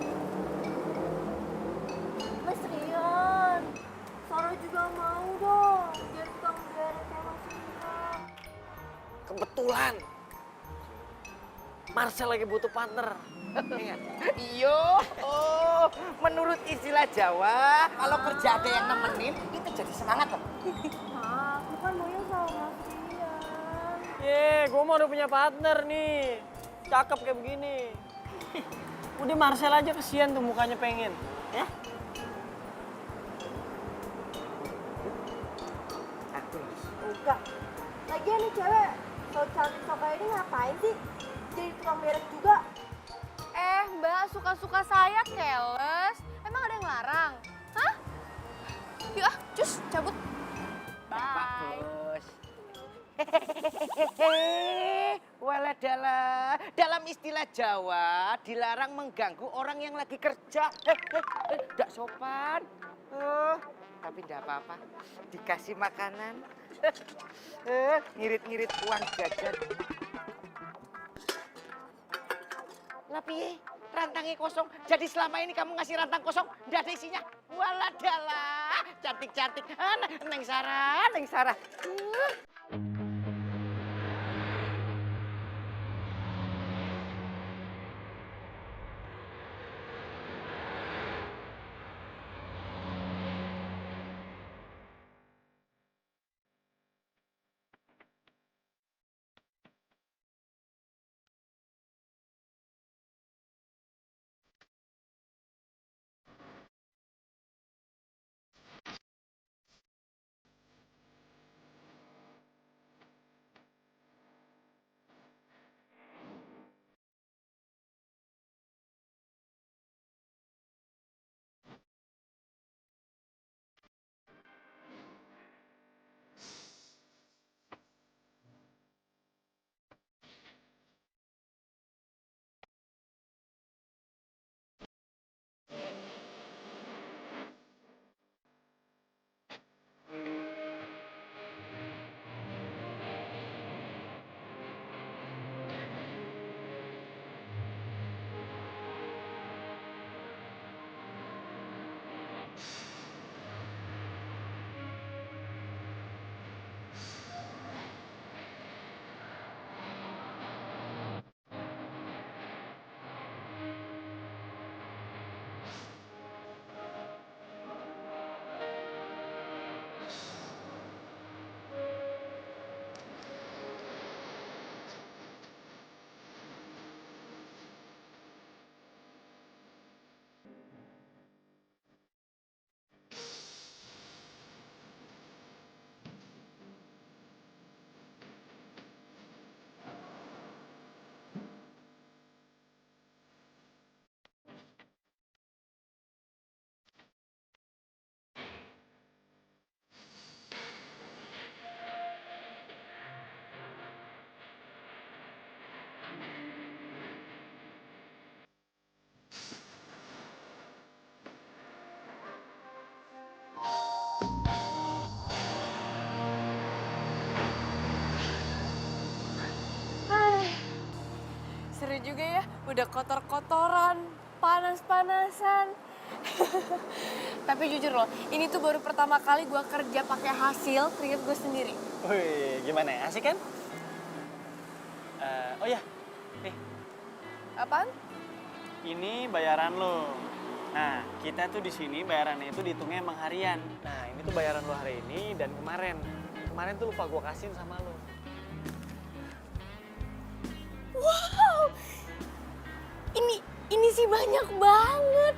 Speaker 10: Mas Rian, Sarah juga mau dong jadi tukang derek kayak Mas Rian.
Speaker 8: Kebetulan Marcel lagi butuh partner. Iyo, menurut istilah Jawa, kalau kerja ada yang nemenin, itu jadi semangat loh.
Speaker 10: Nah, aku kan maunya sama Mas Rian.
Speaker 3: Gue mau udah punya partner nih. Cakep kayak begini. Udah Marcel aja kesian tuh mukanya pengen. Ya?
Speaker 10: Enggak. Lagian nih cewek, kalau cantik sok kayak ini ngapain sih? Jadi tukang derek juga.
Speaker 5: Mbak, suka-suka saya keles. Emang ada yang larang? Hah? Yuk ah, cus, cabut. Bye.
Speaker 8: Bagus. Waladala, dalam istilah Jawa dilarang mengganggu orang yang lagi kerja. Nggak sopan. Tapi nggak apa-apa, dikasih makanan. Ngirit-ngirit uang jajan. Lah piye? Rantangnya kosong. Jadi selama ini kamu ngasih rantang kosong, nggak ada isinya. Waladala, cantik-cantik. Neng Sarah, Neng Sarah.
Speaker 5: Seru juga ya, udah kotor-kotoran, panas-panasan. Tapi jujur loh, ini tuh baru pertama kali gue kerja pakai hasil keringet gue sendiri.
Speaker 3: Wih, gimana ya? Asik kan? Oh ya, nih.
Speaker 5: Apaan?
Speaker 3: Ini bayaran lo. Nah, kita tuh di sini bayarannya itu dihitungnya emang harian. Nah, ini tuh bayaran lo hari ini dan kemarin. Kemarin tuh lupa gue kasihin sama lo.
Speaker 5: Wow, ini sih banyak banget.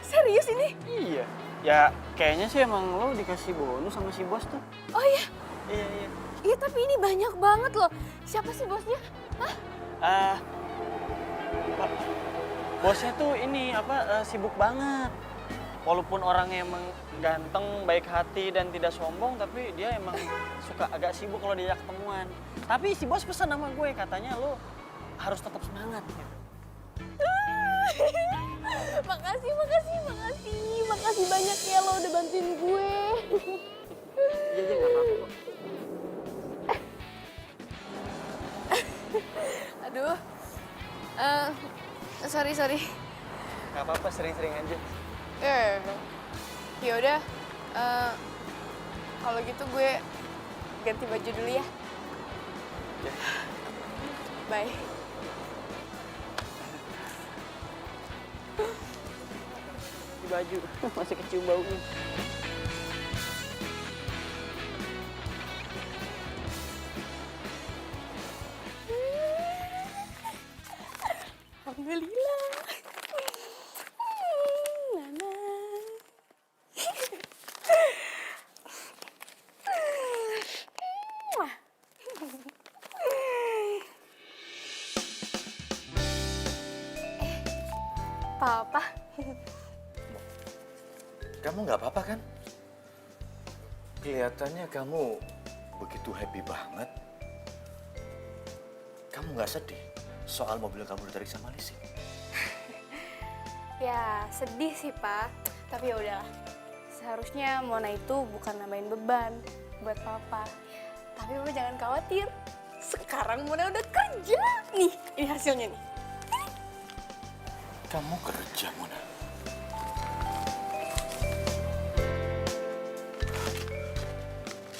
Speaker 5: Serius ini?
Speaker 3: Iya. Ya, kayaknya sih emang lo dikasih bonus sama si bos tuh.
Speaker 5: Oh iya?
Speaker 3: Iya, iya.
Speaker 5: Iya, tapi ini banyak banget loh. Siapa sih bosnya? Hah?
Speaker 3: Bosnya tuh ini sibuk banget. Walaupun orangnya emang ganteng, baik hati dan tidak sombong, tapi dia emang suka agak sibuk kalau diajak ketemuan. Tapi si bos pesan sama gue, katanya lo harus tetap semangat gitu.
Speaker 5: Makasih banyak ya lo udah bantuin gue.
Speaker 3: Iya, nggak apa-apa kok.
Speaker 5: Aduh, Sorry.
Speaker 3: Gak apa-apa, sering-sering aja.
Speaker 5: Ya udah. Kalau gitu gue ganti baju dulu ya. Bye.
Speaker 3: Di baju, masih kecium baunya.
Speaker 5: Alhamdulillah. Nana. Papa.
Speaker 7: Kamu nggak apa-apa kan? Kelihatannya kamu begitu happy banget. Kamu nggak sedih soal mobil kamu ditarik sama Lisi?
Speaker 5: Ya sedih sih Pak, tapi ya udahlah. Seharusnya Mona itu bukan nambahin beban buat Papa. Tapi Papa jangan khawatir. Sekarang Mona udah kerja. Nih, ini hasilnya nih.
Speaker 7: Kamu kerja, Mona.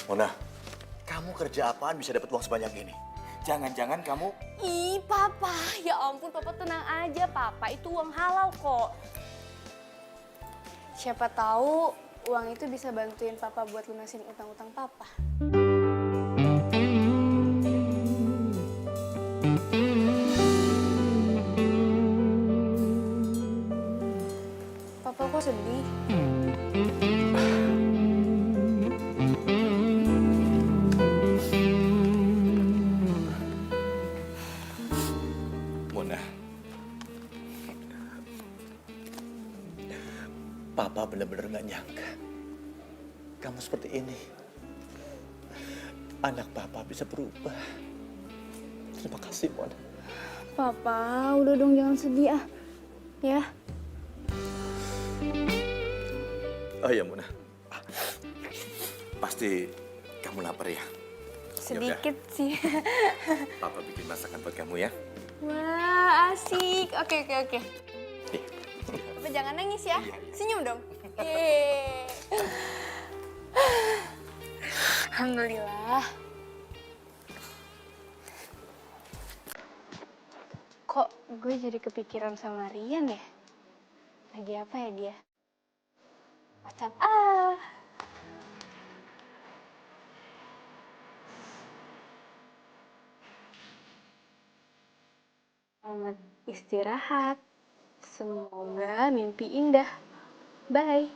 Speaker 7: Mona, kamu kerja apaan bisa dapat uang sebanyak ini? Jangan-jangan kamu...
Speaker 5: Ih, Papa. Ya ampun, Papa tenang aja. Papa itu uang halal kok. Siapa tahu uang itu bisa bantuin Papa buat lunasin utang-utang Papa. Papa kok sedih?
Speaker 7: Mona, Papa benar-benar nggak nyangka kamu seperti ini. Anak Papa bisa berubah. Terima kasih, Mona.
Speaker 5: Papa, udah dong jangan sedih ah. Ya.
Speaker 7: Oh iya, Mona. Pasti kamu lapar ya?
Speaker 5: Sedikit sih.
Speaker 7: Papa bikin masakan buat kamu ya.
Speaker 5: Wah, asik. Oke. Papa jangan nangis ya. Senyum dong. Yeay. Alhamdulillah. Kok gue jadi kepikiran sama Rian ya? Lagi apa ya dia? WhatsApp. Selamat istirahat. Semoga mimpi indah. Bye.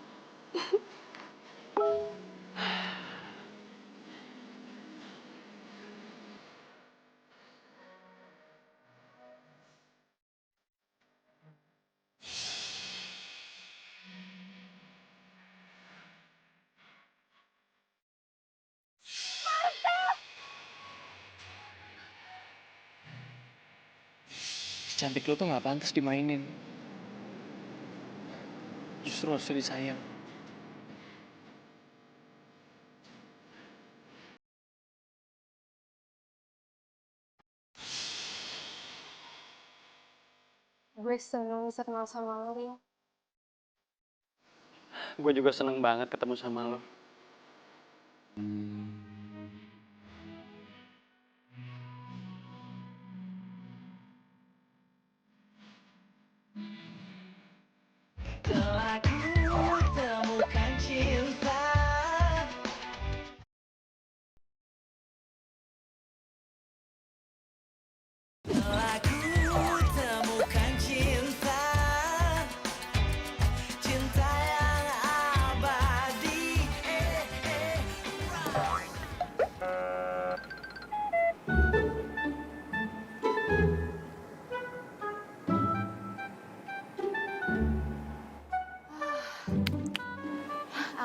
Speaker 3: Cantik lo tuh gak pantas dimainin. Justru harus disayang.
Speaker 5: Gue seneng bisa kenal sama lo, Rian.
Speaker 3: Gue juga seneng banget ketemu sama lo.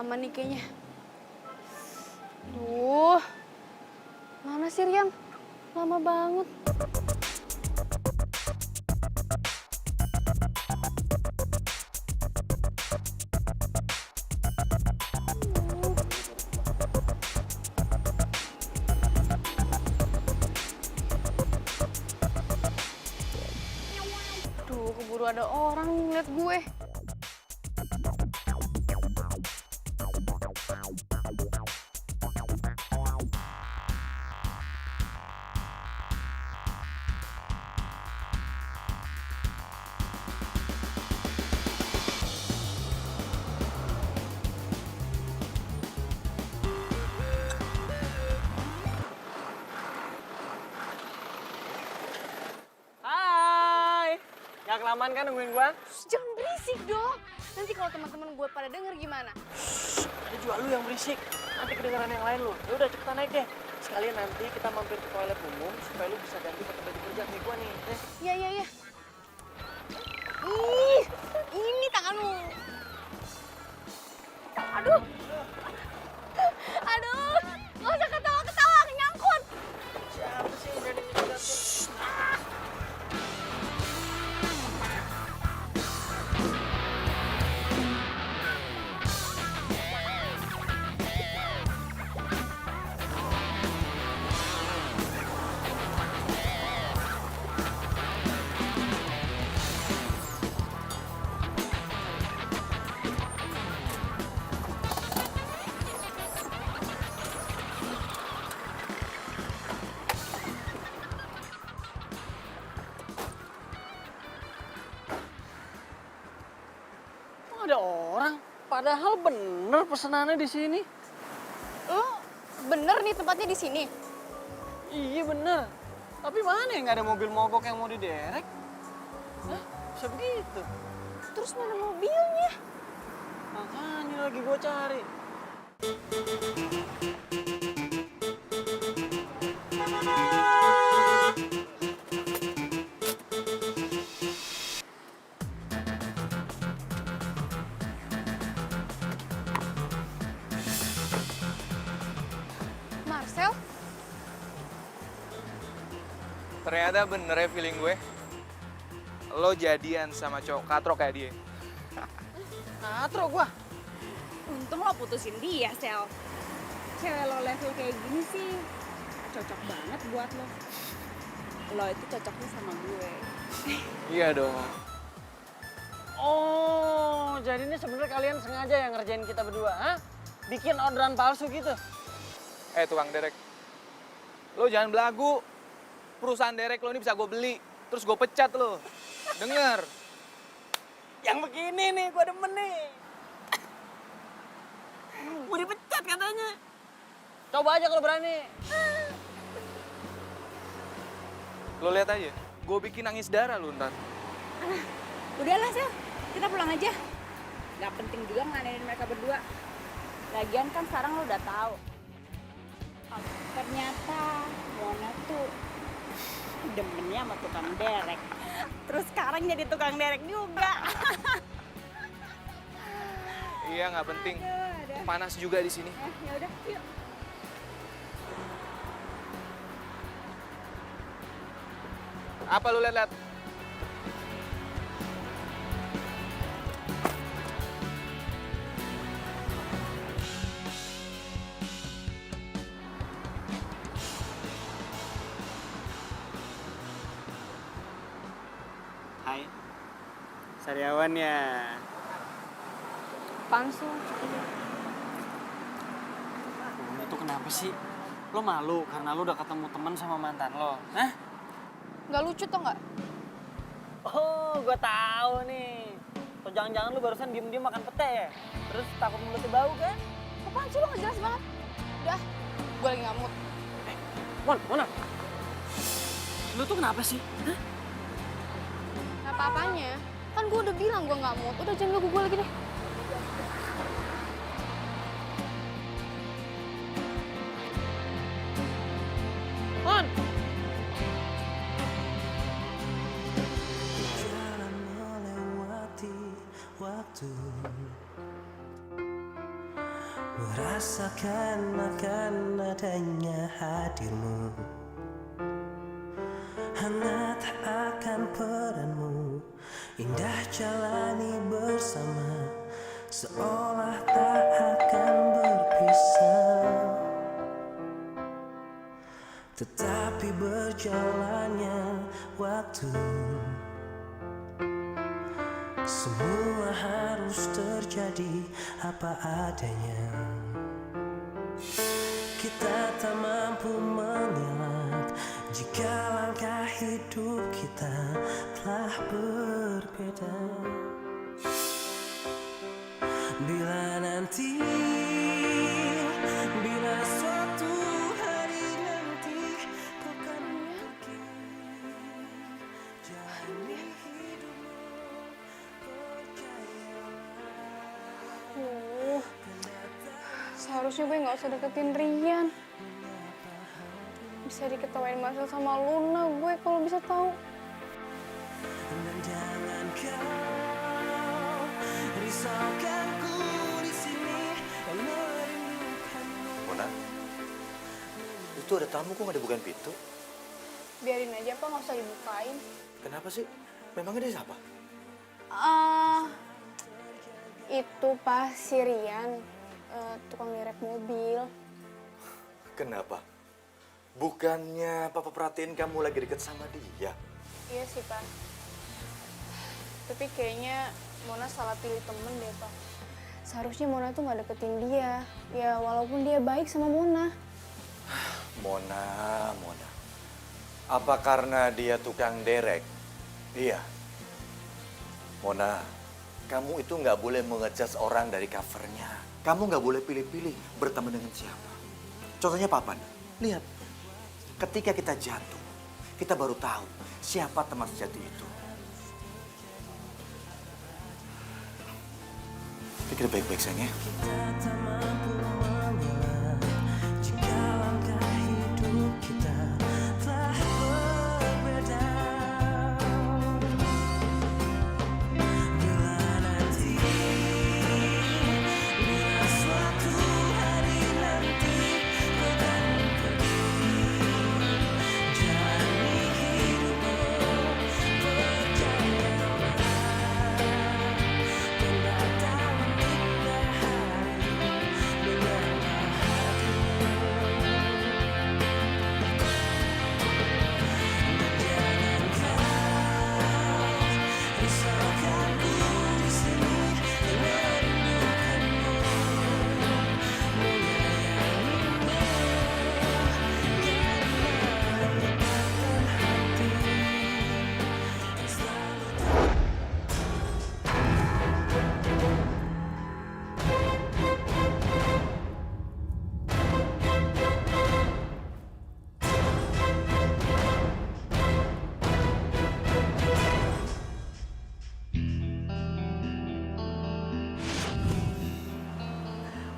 Speaker 5: Aman nih kayaknya. Duh, mana sih Rian? Lama banget. Keburu ada orang ngeliat gue.
Speaker 3: Hai, gak kelamaan kan nungguin gua?
Speaker 5: Shh, jangan berisik dong. Nanti kalau teman-teman gue pada denger gimana?
Speaker 3: Ada juga lu yang berisik, nanti kedengeran yang lain lu. Ya udah cepetan naik deh. Sekalian nanti kita mampir ke toilet umum supaya lu bisa ganti pakai baju kerja kayak gua nih.
Speaker 5: Iya, iya, iya. Ih, ini tangan lu. Aduh. Aduh, nggak usah ketawa-ketawa, nyangkut.
Speaker 3: Siapa sih yang berani nyetir? Kok ada orang? Padahal bener pesenannya di sini.
Speaker 5: Lo bener nih tempatnya di sini?
Speaker 3: Iya bener. Tapi mana yang nggak ada mobil mogok yang mau diderek? Hah? Bisa begitu?
Speaker 5: Terus mana mobilnya?
Speaker 3: Makanya lagi gua cari.
Speaker 5: Marcel?
Speaker 6: Ternyata bener ya feeling gue. Lo jadian sama cowok katrok kayak dia.
Speaker 3: Katro gua.
Speaker 9: Untung lo putusin dia, Sel. Cewek lo level kayak gini sih cocok banget buat lo. Lo itu cocoknya sama gue.
Speaker 6: Iya dong.
Speaker 3: Oh, jadi ini sebenarnya kalian sengaja yang ngerjain kita berdua, ha? Bikin orderan palsu gitu.
Speaker 6: Tukang derek. Lo jangan belagu. Perusahaan derek lo ini bisa gue beli. Terus gue pecat lo. Denger.
Speaker 3: Yang begini nih, gua demen nih. Mau dipecat katanya. Coba aja kalau berani.
Speaker 6: Lo lihat aja. Gue bikin nangis darah lo ntar.
Speaker 9: Udahlah, Sel. Kita pulang aja. Gak penting juga ngeladenin mereka berdua. Lagian kan sekarang lo udah tahu. Ternyata Mona tuh demennya sama tukang derek. Terus sekarang jadi tukang derek juga.
Speaker 6: Iya nggak penting.
Speaker 9: Aduh.
Speaker 6: Panas juga di sini.
Speaker 9: Ya udah, yuk.
Speaker 6: Apa lu lihat-lihat?
Speaker 3: Hai. Sariawan ya.
Speaker 5: Pansu.
Speaker 3: Lo tuh kenapa sih? Lo malu karena lo udah ketemu teman sama mantan lo, hah?
Speaker 5: Gak lucu tau gak?
Speaker 3: Oh, gua tahu nih. Atau jangan-jangan lo barusan diem-diem makan pete ya? Terus takut mulutnya bau kan?
Speaker 5: Apaan sih lo gak jelas banget? Udah, gue lagi nggak mood.
Speaker 3: Mona. Lo tuh kenapa sih? Hah?
Speaker 5: Gak apa-apanya. Kan gue udah bilang gue nggak mood. Udah jangan ganggu gue lagi deh.
Speaker 3: Mon!
Speaker 13: Jalan melewati waktu, merasakan akan adanya hadirmu, hangat akan peranmu, indah jalani bersama, seolah tak akan berpisah. Tetapi berjalannya waktu, semua harus terjadi apa adanya. Kita tak mampu mengelak jika langkah hidup kita telah berbeda. Bila nanti, bila suatu hari nanti kau kan pergi, jalani hidupmu, percayalah.
Speaker 5: Seharusnya gue nggak usah deketin Rian. Bisa diketawain Marcel sama Luna gue kalau bisa tahu.
Speaker 13: Dan jangan kau risaukanku di sini dan merindukanmu.
Speaker 7: Mona, itu ada tamu kok nggak dibukain pintu?
Speaker 5: Biarin aja Pak, nggak usah dibukain.
Speaker 7: Kenapa sih? Memangnya dia siapa?
Speaker 5: Itu Pak si Rian, tukang derek mobil.
Speaker 7: Kenapa? Bukannya papa perhatiin kamu lagi deket sama dia?
Speaker 5: Iya sih Pak. Tapi kayaknya Mona salah pilih temen deh Pak. Seharusnya Mona tuh nggak deketin dia. Ya walaupun dia baik sama Mona.
Speaker 7: Mona. Apa karena dia tukang derek? Iya. Mona, kamu itu nggak boleh mengejudge orang dari covernya. Kamu nggak boleh pilih-pilih berteman dengan siapa. Contohnya Papan, lihat. Ketika kita jatuh, kita baru tahu siapa teman sejati itu. Pikir baik-baik sayang ya.
Speaker 13: Kita tak mampu mengelak jika langkah hidup kita telah berbeda. Bila nanti, bila suatu hari nanti kau kan pergi, jalani hidupmu, percayalah. Dan datang indah hari menyapa hatimu. Dan jangan kau risaukanku di sini dan merindukanmu, menyayangimu karena ikatan hati yang selalu.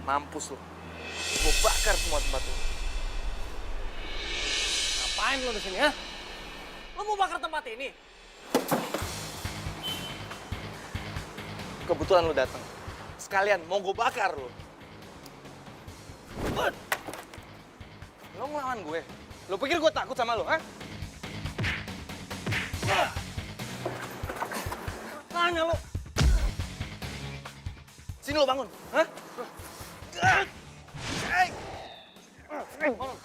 Speaker 6: Mampus lo. Gue bakar semua tempat lo.
Speaker 3: Ngapain lo di sini ya? Lo mau bakar tempat ini?
Speaker 6: Kebetulan lo datang. Sekalian mau gue bakar lo. Lo ngelawan gue. Lo pikir gue takut sama lo, ha?
Speaker 3: Tanya lo.
Speaker 6: Sini lo bangun, ha?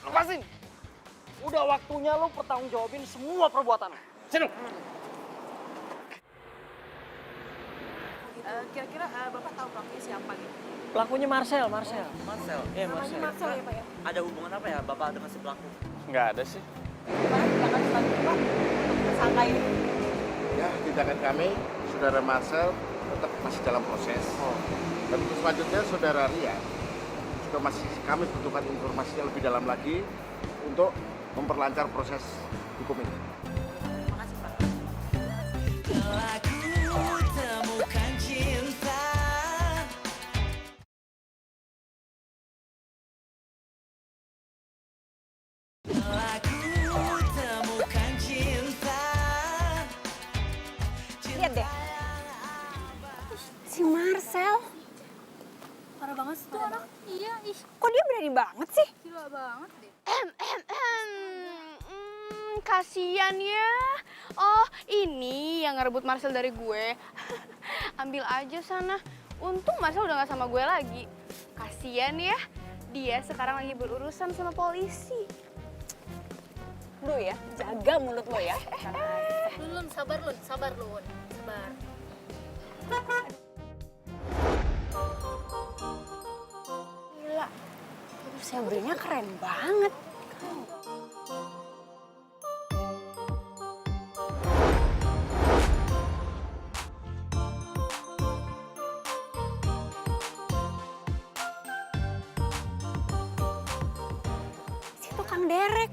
Speaker 3: Lepasin. Udah waktunya lo pertanggungjawabin semua perbuatan. Sini.
Speaker 9: Kira-kira Bapak tahu pelakunya siapa gitu?
Speaker 3: Pelakunya Marcel. Iya,
Speaker 9: Namanya
Speaker 3: Marcel.
Speaker 9: Marcel ya Pak ya?
Speaker 14: Ada hubungan apa ya Bapak dengan si pelaku?
Speaker 6: Nggak ada sih.
Speaker 9: Gimana tindakan selanjutnya Pak? Tersangka ini?
Speaker 15: Ya, tindakan kami, Saudara Marcel tetap masih dalam proses. Dan untuk selanjutnya Saudara Rian juga masih kami butuhkan informasi yang lebih dalam lagi untuk memperlancar proses hukum ini.
Speaker 9: Makasih Pak.
Speaker 13: Telah ku temukan cinta. Telah ku temukan cinta.
Speaker 9: Lihat deh. Si Marcel. Parah banget sih tuh anak. Iya, ih. Kok dia berani banget sih? Gila banget deh.
Speaker 2: Kasian ya. Oh, ini yang ngerebut Marcel dari gue. Ambil aja sana. Untung Marcel udah gak sama gue lagi. Kasian ya. Dia sekarang lagi berurusan sama polisi.
Speaker 9: Lu ya, jaga mulut lo ya.
Speaker 4: Lun, sabar Lun. Sabar.
Speaker 5: Gila, sabrenya keren banget. Situ Kang Derek.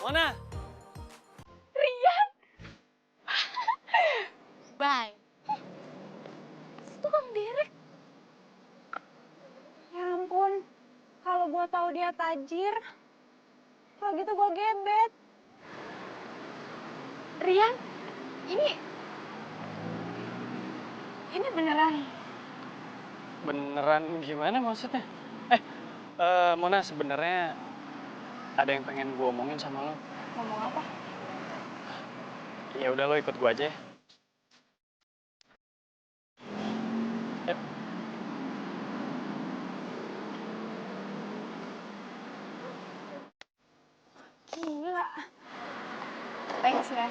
Speaker 3: Mona,
Speaker 4: Rian. Bye. Itu Kang Derek.
Speaker 9: Ya ampun, kalau gue tahu dia tajir, kalau gitu gue gebet.
Speaker 4: Rian, ini beneran.
Speaker 3: beneran gimana maksudnya? Mona, sebenarnya ada yang pengen gue omongin sama lo.
Speaker 9: Ngomong apa?
Speaker 3: Ya udah, lo ikut gue aja ya. Yuk.
Speaker 9: Gila. Thanks ya.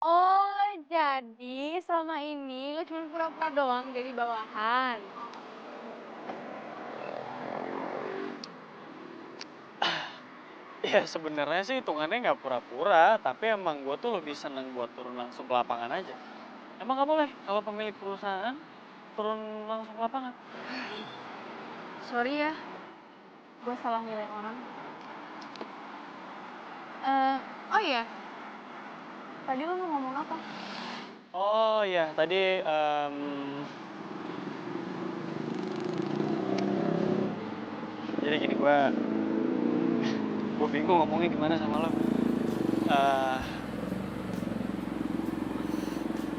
Speaker 4: Oh, jadi selama ini lo cuma pura-pura doang jadi bawahan.
Speaker 3: Ya sebenarnya sih hitungannya nggak pura-pura, tapi emang gue tuh lebih seneng buat turun langsung ke lapangan aja. Emang nggak boleh kalau pemilik perusahaan turun langsung ke lapangan?
Speaker 4: Sorry ya, gue salah nilai orang. Oh iya, tadi lo mau ngomong apa?
Speaker 3: Oh iya, tadi jadi gini, gue bingung ngomongnya gimana sama lo.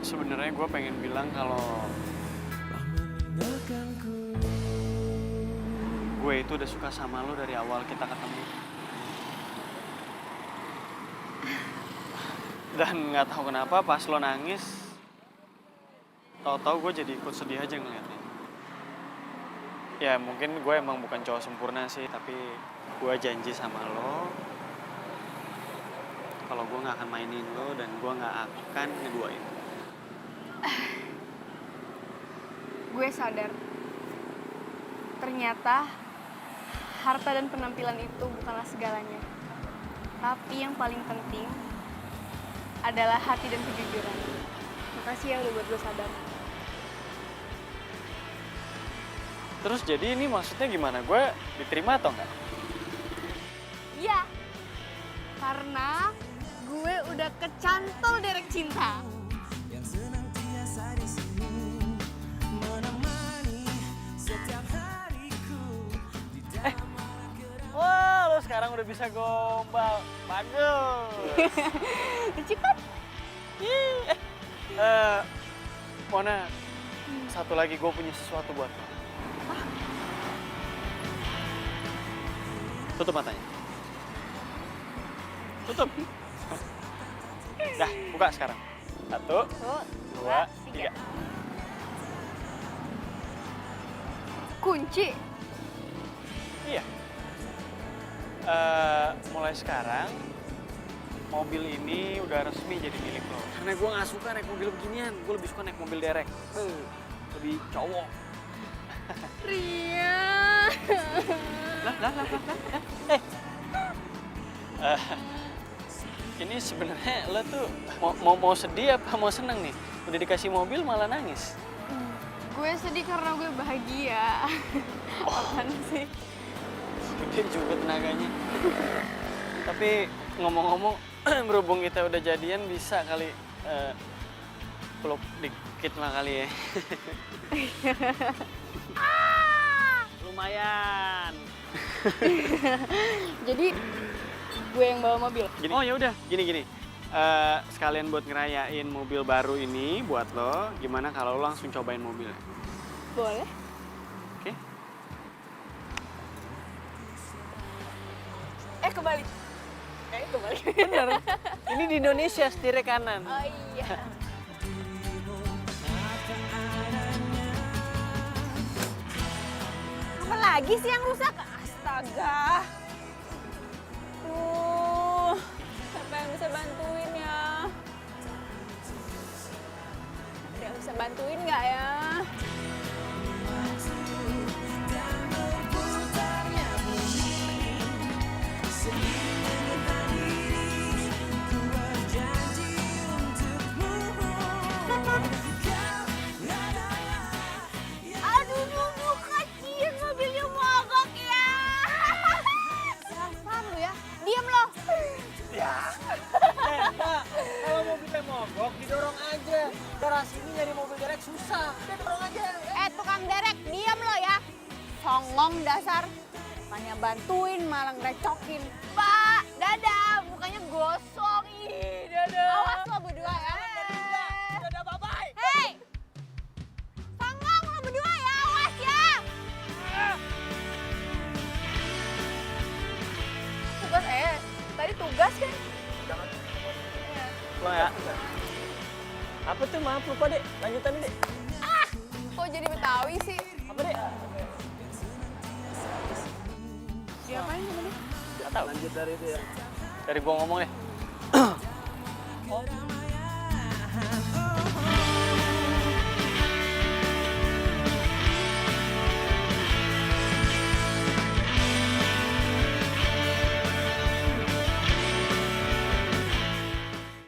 Speaker 3: Sebenarnya gue pengen bilang kalau gue itu udah suka sama lo dari awal kita ketemu. Dan nggak tahu kenapa pas lo nangis, tahu-tahu gue jadi ikut sedih aja ngeliatnya. Ya mungkin gue emang bukan cowok sempurna sih, tapi gue janji sama lo kalau gue nggak akan mainin lo dan gue nggak akan ngeduain.
Speaker 5: Gue sadar, ternyata harta dan penampilan itu bukanlah segalanya. Tapi yang paling penting adalah hati dan kejujuran. Makasih ya udah buat gue sadar.
Speaker 3: Terus jadi ini maksudnya gimana? Gue diterima atau enggak?
Speaker 5: Iya, karena gue udah kecantol derek cinta.
Speaker 3: Wah, lo sekarang udah bisa gombal. Bagus.
Speaker 5: Cepat.
Speaker 3: Mona, satu lagi gue punya sesuatu buat lo. Tutup matanya. Tutup. Dah, buka sekarang. 1, 2, 3.
Speaker 5: Kunci.
Speaker 3: Iya. Mulai sekarang mobil ini udah resmi jadi milik lo. Karena gue nggak suka naik mobil beginian, gue lebih suka naik mobil derek. Lebih cowok.
Speaker 5: Ria.
Speaker 3: Ini sebenarnya lo tuh mau sedih apa mau seneng nih? Udah dikasih mobil malah nangis.
Speaker 5: Gue sedih karena gue bahagia. Apaan sih?
Speaker 3: Gede juga tenaganya. Tapi ngomong-ngomong, berhubung kita udah jadian bisa kali peluk dikit lah kali ya. Lumayan.
Speaker 2: Jadi gue yang bawa mobil.
Speaker 3: Gini, oh ya udah, gini. Sekalian buat ngerayain mobil baru ini buat lo, gimana kalau lo langsung cobain mobilnya?
Speaker 2: Boleh.
Speaker 3: Oke?
Speaker 2: Kebalik. Kebalik.
Speaker 3: Bener. Ini di Indonesia setirnya kanan.
Speaker 2: Oh iya.
Speaker 9: Apa lagi sih yang rusak? Astaga. Siapa yang bisa bantuin ya? Ada yang bisa bantuin nggak ya?
Speaker 4: Aduh, nunggu kecil mobilnya mogok ya.
Speaker 9: Dasar lu ya. Diam lo.
Speaker 3: Mbak, kalau mobilnya mogok, didorong aja. Darah sini nyari mobil derek susah. Udah dorong aja.
Speaker 9: Tukang derek, diam lo ya. Songong dasar. Bukannya bantuin, malah ngerecokin.
Speaker 4: Pak, dadah, mukanya gosong. Ih, dadah.
Speaker 9: Awas lo berdua ya.
Speaker 3: Dadah, bye-bye.
Speaker 9: Hei! Songong lo berdua ya, awas ya.
Speaker 2: Tugas tadi tugas kan?
Speaker 3: Lo ya. Apa tuh, maaf lupa dek, lanjutan dek.
Speaker 2: Kok jadi Betawi sih?
Speaker 3: Apa dek?
Speaker 2: Diapain sama dia?
Speaker 3: Gak tau. Lanjut dari itu ya. Dari gua ngomong deh. Oh,